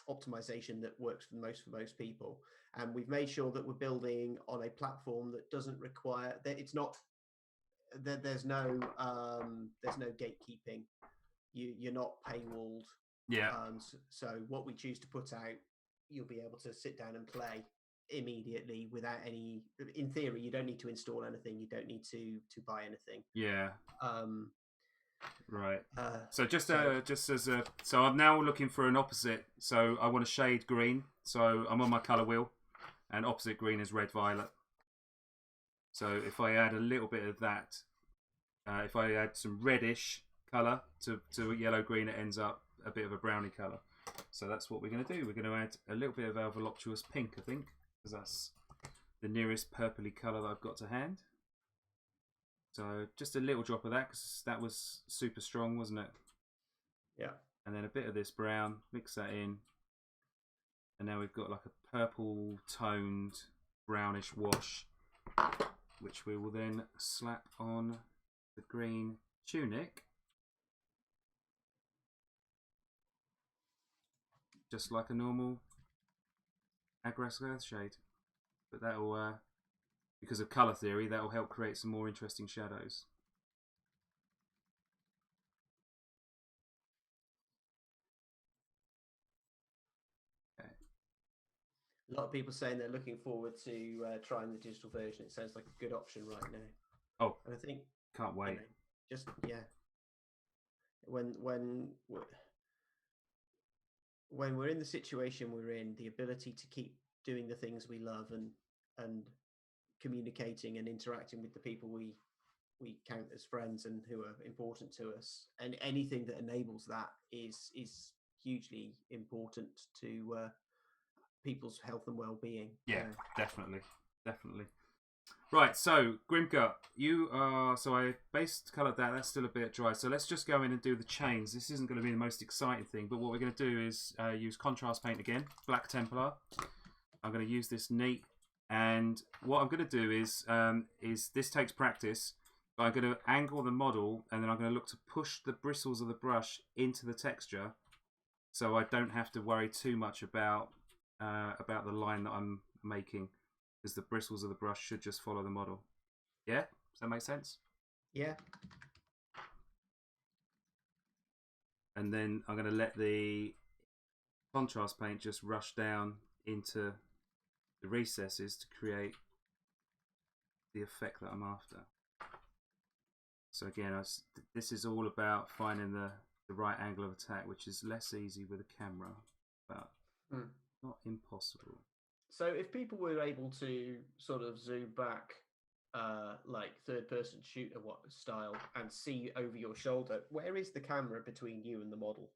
B: optimization that works for most people. And we've made sure that we're building on a platform that doesn't require that it's not that there's no gatekeeping. You're not paywalled.
A: Yeah.
B: So what we choose to put out, you'll be able to sit down and play immediately without any. In theory, you don't need to install anything. You don't need to buy anything.
A: Yeah. Right. So
B: so
A: I'm now looking for an opposite. So I want a shade green. So I'm on my color wheel, and opposite green is red violet. So if I add a little bit of that, if I add some reddish color to yellow green, it ends up a bit of a browny color. So that's what we're going to do. We're going to add a little bit of our voluptuous pink, I think, because that's the nearest purpley color that I've got to hand. So just a little drop of that, because that was super strong, wasn't it?
B: Yeah.
A: And then a bit of this brown, mix that in. And now we've got like a purple toned brownish wash, which we will then slap on the green tunic. Just like a normal Aggressive Earthshade. But that'll, because of colour theory, that'll help create some more interesting shadows. Okay.
B: A lot of people saying they're looking forward to trying the digital version. It sounds like a good option right now.
A: Oh,
B: and I think
A: can't wait.
B: Just when we're in the situation we're in, the ability to keep doing the things we love and communicating and interacting with the people we count as friends and who are important to us, and anything that enables that is hugely important to people's health and well-being.
A: Yeah, definitely. Right, so Grimgut, you are. So I base coloured that. That's still a bit dry. So let's just go in and do the chains. This isn't going to be the most exciting thing, but what we're going to do is use contrast paint again, Black Templar. I'm going to use this neat, and what I'm going to do is this takes practice. But I'm going to angle the model, and then I'm going to look to push the bristles of the brush into the texture, so I don't have to worry too much about the line that I'm making, because the bristles of the brush should just follow the model. Yeah? Does that make sense?
B: Yeah.
A: And then I'm going to let the contrast paint just rush down into the recesses to create the effect that I'm after. So again, this is all about finding the right angle of attack, which is less easy with a camera, but not impossible.
B: So if people were able to sort of zoom back, like third-person shooter style, and see over your shoulder, where is the camera between you and the model?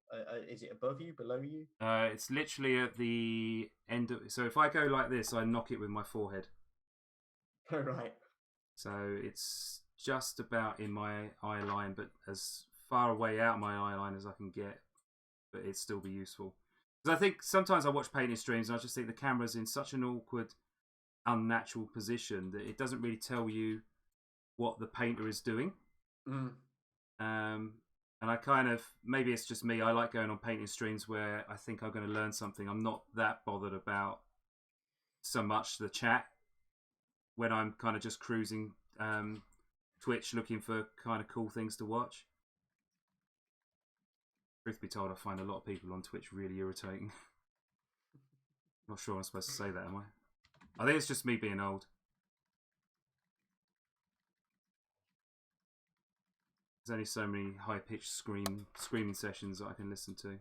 B: Is it above you, below you?
A: It's literally at the end of. So if I go like this, I knock it with my forehead.
B: Oh, right.
A: So it's just about in my eye line, but as far away out of my eye line as I can get, but it'd still be useful. Because I think sometimes I watch painting streams and I just think the camera's in such an awkward, unnatural position that it doesn't really tell you what the painter is doing. And I kind of, maybe it's just me, I like going on painting streams where I think I'm going to learn something. I'm not that bothered about so much the chat when I'm kind of just cruising Twitch looking for kind of cool things to watch. Truth be told, I find a lot of people on Twitch really irritating. Not sure I'm supposed to say that, am I? I think it's just me being old. There's only so many high-pitched screaming sessions that I can listen to.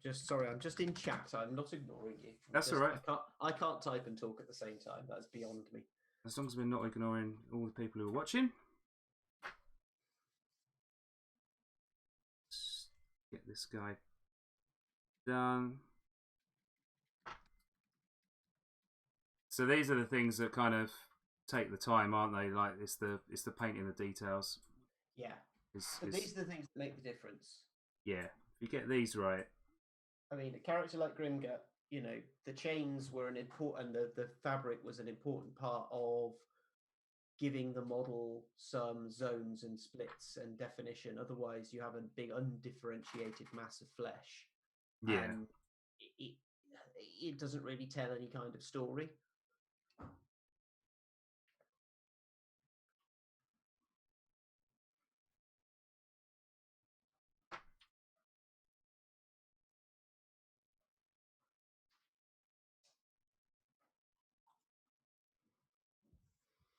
B: I'm just in chat. I'm not ignoring you.
A: That's all right.
B: I can't type and talk at the same time. That's beyond me.
A: As long as we're not ignoring all the people who are watching. Let's get this guy done. So these are the things that kind of take the time, aren't they? Like it's the painting the details.
B: Yeah. But these are the things that make the difference.
A: Yeah. If you get these right.
B: I mean, a character like Grimgut, you know, the chains were an important, the fabric was an important part of giving the model some zones and splits and definition. Otherwise, you have a big undifferentiated mass of flesh,
A: Yeah.
B: and it doesn't really tell any kind of story.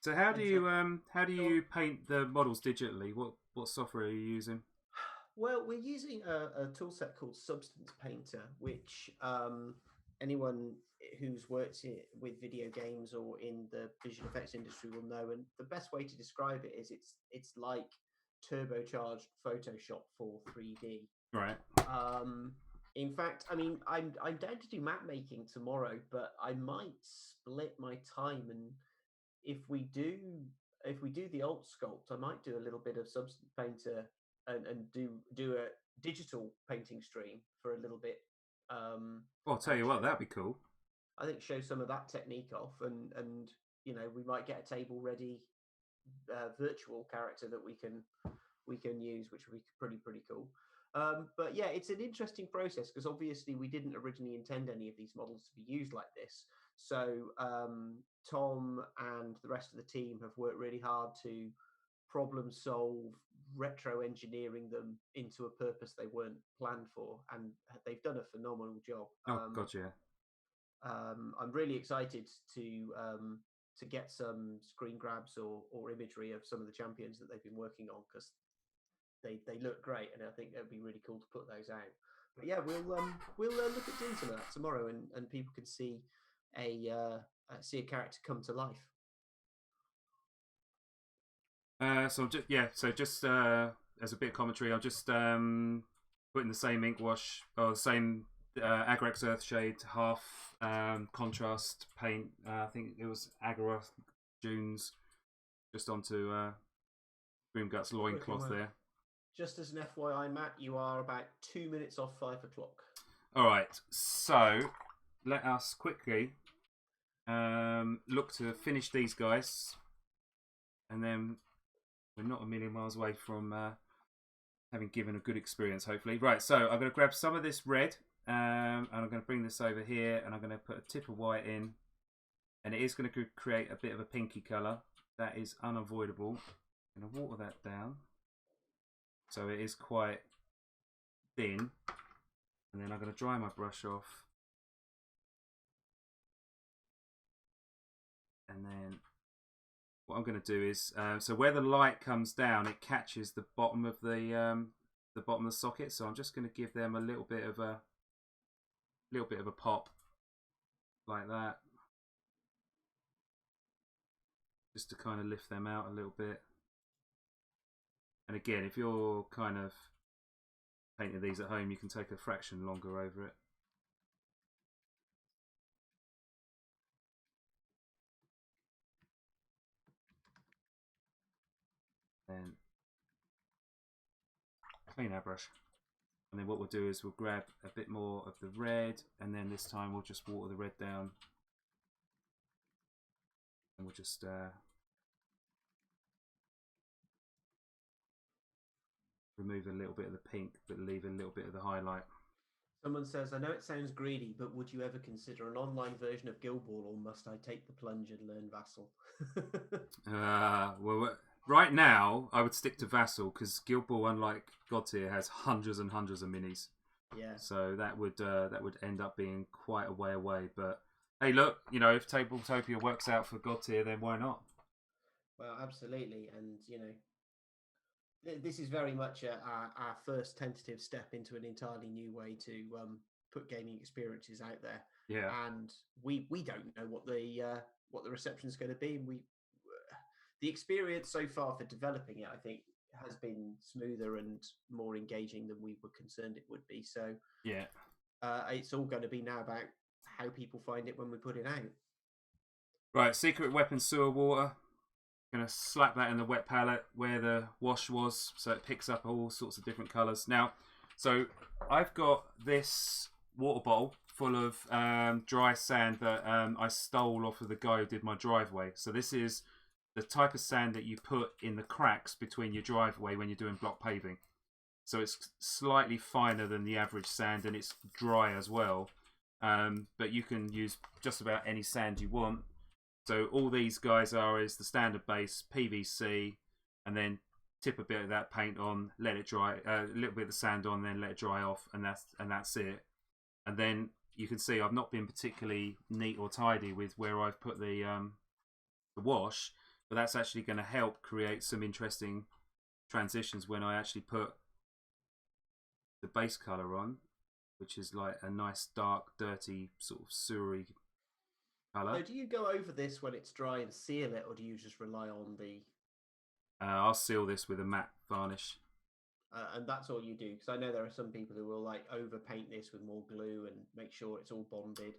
A: So how do you paint the models digitally? What software are you using?
B: Well, we're using a tool set called Substance Painter, which anyone who's worked with video games or in the visual effects industry will know. And the best way to describe it is it's like turbocharged Photoshop for 3D.
A: Right.
B: In fact, I mean, I'm down to do map making tomorrow, but I might split my time, and if we do the alt sculpt, I might do a little bit of Substance Painter and do a digital painting stream for a little bit.
A: Well, I'll tell you what, that'd be cool.
B: I think show some of that technique off, and we might get a table ready virtual character that we can use, which would be pretty cool. But yeah, it's an interesting process because obviously we didn't originally intend any of these models to be used like this. So Tom and the rest of the team have worked really hard to problem solve, retro engineering them into a purpose they weren't planned for, and they've done a phenomenal job.
A: Oh, gotcha.
B: I'm really excited to get some screen grabs or imagery of some of the champions that they've been working on, because they look great, and I think it would be really cool to put those out. But yeah, we'll look at doing some of that tomorrow, and people can see a character come to life.
A: So just as a bit of commentary, I'm just putting the same ink wash or the same Agrax Earthshade half contrast paint. I think it was Agrax Dunes, just onto Grimgut's loincloth there.
B: Just as an FYI, Matt, you are about 2 minutes off 5 o'clock.
A: All right, so let us quickly look to finish these guys, and then we're not a million miles away from having given a good experience, hopefully. Right, so I'm going to grab some of this red, and I'm going to bring this over here, and I'm going to put a tip of white in, and it is going to create a bit of a pinky colour. That is unavoidable. I'm going to water that down, so it is quite thin, and then I'm going to dry my brush off, and then what I'm going to do is, so where the light comes down, it catches the bottom of the socket. So I'm just going to give them a little bit of a pop, like that, just to kind of lift them out a little bit. And again, if you're kind of painting these at home, you can take a fraction longer over it. And clean our brush, and then what we'll do is we'll grab a bit more of the red, and then this time we'll just water the red down, and we'll just remove a little bit of the pink but leave a little bit of the highlight.
B: Someone says, I know it sounds greedy, but would you ever consider an online version of Guild Ball, or must I take the plunge and learn Vassal?
A: Well, right now, I would stick to Vassal, because Guild Ball, unlike Godtear, has hundreds and hundreds of minis.
B: Yeah.
A: So that would end up being quite a way away. But hey, look, if Tabletopia works out for Godtear, then why not?
B: Well, absolutely, and this is very much our first tentative step into an entirely new way to put gaming experiences out there.
A: Yeah.
B: And we don't know what the reception is going to be. The experience so far for developing it, I think, has been smoother and more engaging than we were concerned it would be. So
A: yeah,
B: it's all going to be now about how people find it when we put it out. Right,
A: secret weapon sewer water. Going to slap that in the wet palette where the wash was, so it picks up all sorts of different colours. Now, so I've got this water bottle full of dry sand that I stole off of the guy who did my driveway. So this is the type of sand that you put in the cracks between your driveway when you're doing block paving. So it's slightly finer than the average sand, and it's dry as well. But you can use just about any sand you want. So all these guys is the standard base, PVC, and then tip a bit of that paint on, let it dry, a little bit of the sand on, then let it dry off, and that's it. And then you can see I've not been particularly neat or tidy with where I've put the wash, but that's actually going to help create some interesting transitions when I actually put the base color on, which is like a nice dark, dirty, sort of sewery color.
B: So do you go over this when it's dry and seal it, or do you just rely on the...
A: I'll seal this with a matte varnish.
B: And that's all you do? Because I know there are some people who will like overpaint this with more glue and make sure it's all bonded.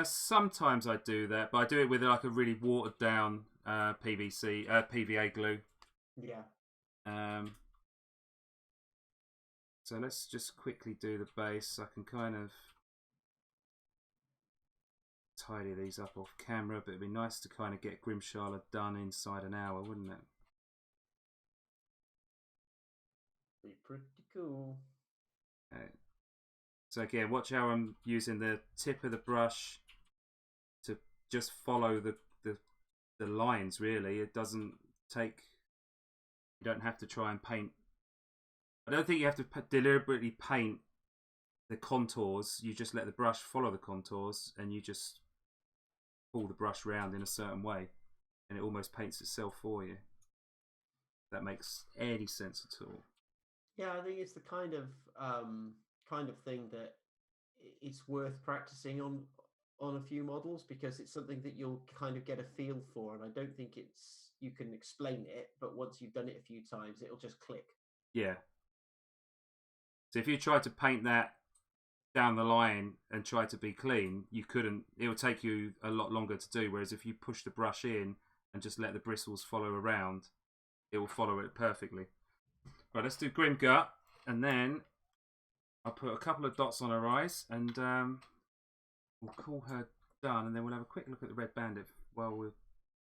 A: Sometimes I do that, but I do it with like a really watered down PVA glue.
B: Yeah.
A: So let's just quickly do the base. I can kind of tidy these up off camera, but it'd be nice to kind of get Grimsharla done inside an hour, wouldn't it?
B: Be pretty cool.
A: Okay. So again, watch how I'm using the tip of the brush to just follow the lines, really. It doesn't take... You don't have to try and paint... I don't think you have to deliberately paint the contours. You just let the brush follow the contours, and you just pull the brush round in a certain way, and it almost paints itself for you. If that makes any sense at all.
B: Yeah, I think it's the kind of thing that it's worth practicing on a few models, because it's something that you'll kind of get a feel for, and I don't think you can explain it, but once you've done it a few times, it'll just click.
A: Yeah. So if you tried to paint that down the line and try to be clean, you couldn't. It would take you a lot longer to do, whereas if you push the brush in and just let the bristles follow around, it will follow it perfectly. Right, let's do Grimgut, and then I'll put a couple of dots on her eyes, and we'll call her done, and then we'll have a quick look at the red bandit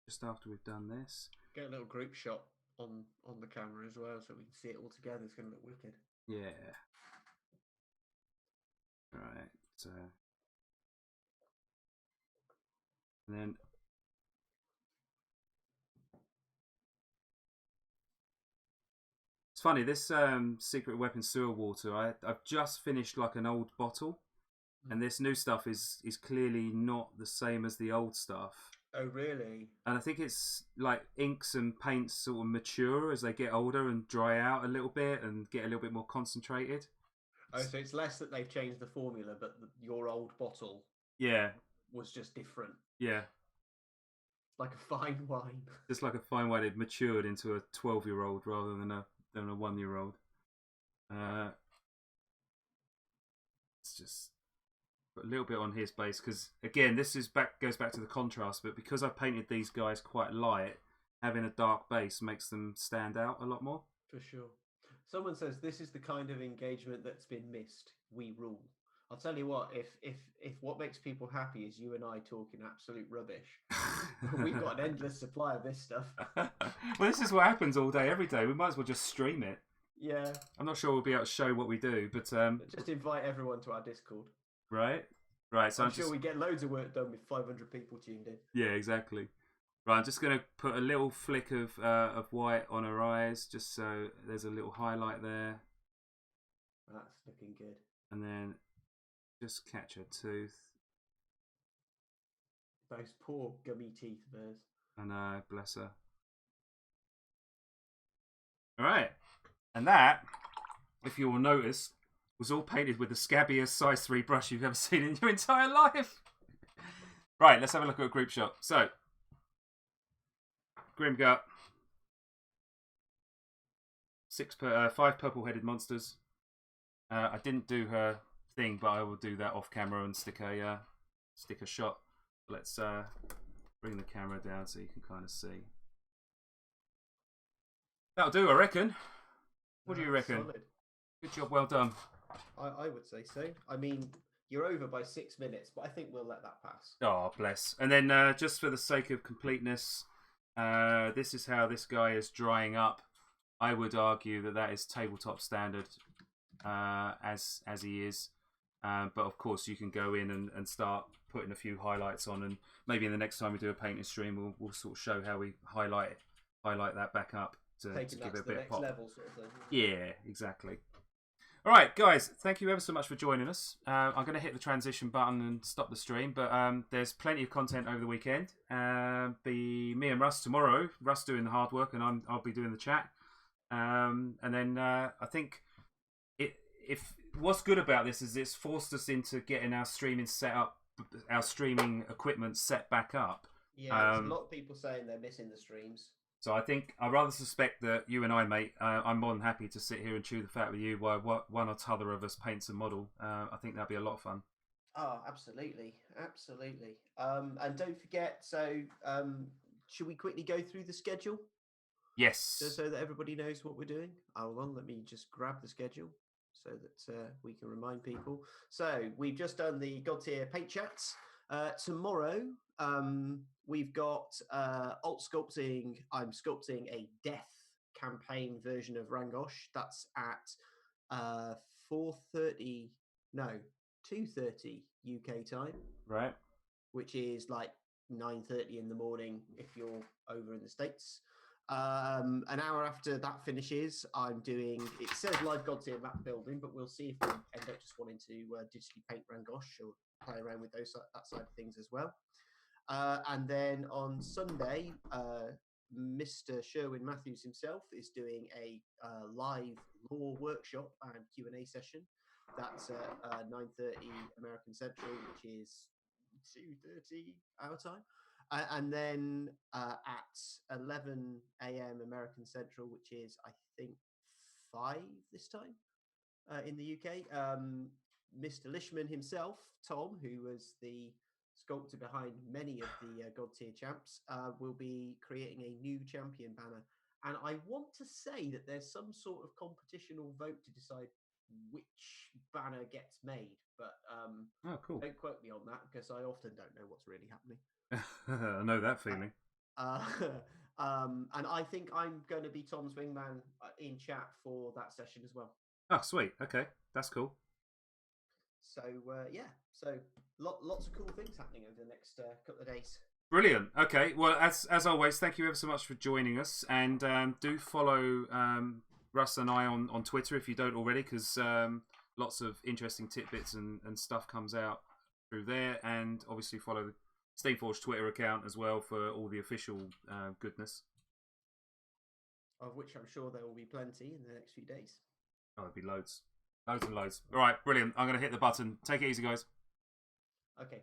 A: just after we've done this.
B: Get a little group shot on the camera as well, so we can see it all together. It's going to look wicked.
A: Yeah. Right. So, and then it's funny, this secret weapon sewer water, I've just finished like an old bottle, and this new stuff is clearly not the same as the old stuff.
B: Oh, really?
A: And I think it's like inks and paints sort of mature as they get older and dry out a little bit and get a little bit more concentrated.
B: Oh, so it's less that they've changed the formula, but your old bottle was just different.
A: Yeah.
B: Like a fine wine.
A: Just like a fine wine, it matured into a 12-year-old rather than a 1-year-old. It's just put a little bit on his base, because again, this goes back to the contrast, but because I painted these guys quite light, having a dark base makes them stand out a lot more.
B: For sure. Someone says this is the kind of engagement that's been missed. We rule. I'll tell you what, if what makes people happy is you and I talking absolute rubbish, we've got an endless supply of this stuff.
A: Well, this is what happens all day, every day. We might as well just stream it.
B: Yeah.
A: I'm not sure we'll be able to show what we do, but
B: just invite everyone to our Discord.
A: Right. So
B: I'm sure we get loads of work done with 500 people tuned in.
A: Yeah, exactly. Right, I'm just going to put a little flick of white on her eyes, just so there's a little highlight there.
B: That's looking good.
A: And then just catch her tooth.
B: Those poor gummy teeth of hers.
A: I know, bless her. Alright, and that, if you will notice, was all painted with the scabbiest size 3 brush you've ever seen in your entire life. Right, let's have a look at a group shot. So, Grimgut, 5 purple-headed monsters. I didn't do her thing, but I will do that off camera and stick a shot. Let's bring the camera down so you can kind of see. That'll do, I reckon. What do you reckon?
B: Solid.
A: Good job, well done.
B: I would say so. I mean, you're over by 6 minutes, but I think we'll let that pass.
A: Oh, bless. And then just for the sake of completeness, This is how this guy is drying up. I would argue that is tabletop standard as he is. But of course, you can go in and start putting a few highlights on, and maybe in the next time we do a painting stream, we'll sort of show how we highlight that back up to give it a bit of pop.
B: Level sort of thing.
A: Yeah, exactly. All right, guys, thank you ever so much for joining us. I'm going to hit the transition button and stop the stream, but there's plenty of content over the weekend. Be me and Russ tomorrow. Russ doing the hard work, and I'll be doing the chat. And then I think if what's good about this is it's forced us into getting our streaming set up, our streaming equipment set back up.
B: Yeah, there's a lot of people saying they're missing the streams.
A: So I think I rather suspect that you and I, mate, I'm more than happy to sit here and chew the fat with you while one or t'other of us paints a model. I think that'd be a lot of fun.
B: Oh, absolutely. And don't forget, so should we quickly go through the schedule?
A: Yes.
B: Just so that everybody knows what we're doing. Hold on, let me just grab the schedule so that we can remind people. So we've just done the Godtear paint chats. Tomorrow, we've got alt sculpting. I'm sculpting a death campaign version of Rangosh. That's at 2:30 UK time.
A: Right.
B: Which is like 9:30 in the morning if you're over in the States. An hour after that finishes, I'm doing, it says live Godtear map building, but we'll see if we end up just wanting to digitally paint Rangosh or play around with that side of things as well. And then on Sunday, Mr. Sherwin Matthews himself is doing a live law workshop and Q&A session. That's at 9:30 American Central, which is 2:30 our time. And then at 11 a.m. American Central, which is, I think, 5 this time in the UK, Mr. Lishman himself, Tom, who was the sculptor behind many of the Godtear champs, will be creating a new champion banner. And I want to say that there's some sort of competition or vote to decide which banner gets made. But
A: cool.
B: Don't quote me on that, because I often don't know what's really happening.
A: I know that feeling.
B: And I think I'm going to be Tom's wingman in chat for that session as well.
A: Oh, sweet. Okay, that's cool.
B: So so lots of cool things happening over the next couple of days.
A: Brilliant. Okay, well, as always, thank you ever so much for joining us, and do follow Russ and I on Twitter if you don't already, because lots of interesting tidbits and stuff comes out through there, and obviously follow the Steamforged Twitter account as well for all the official goodness.
B: Of which I'm sure there will be plenty in the next few days.
A: Oh, there'll be loads. Loads and loads. All right, brilliant. I'm going to hit the button. Take it easy, guys.
B: Okay.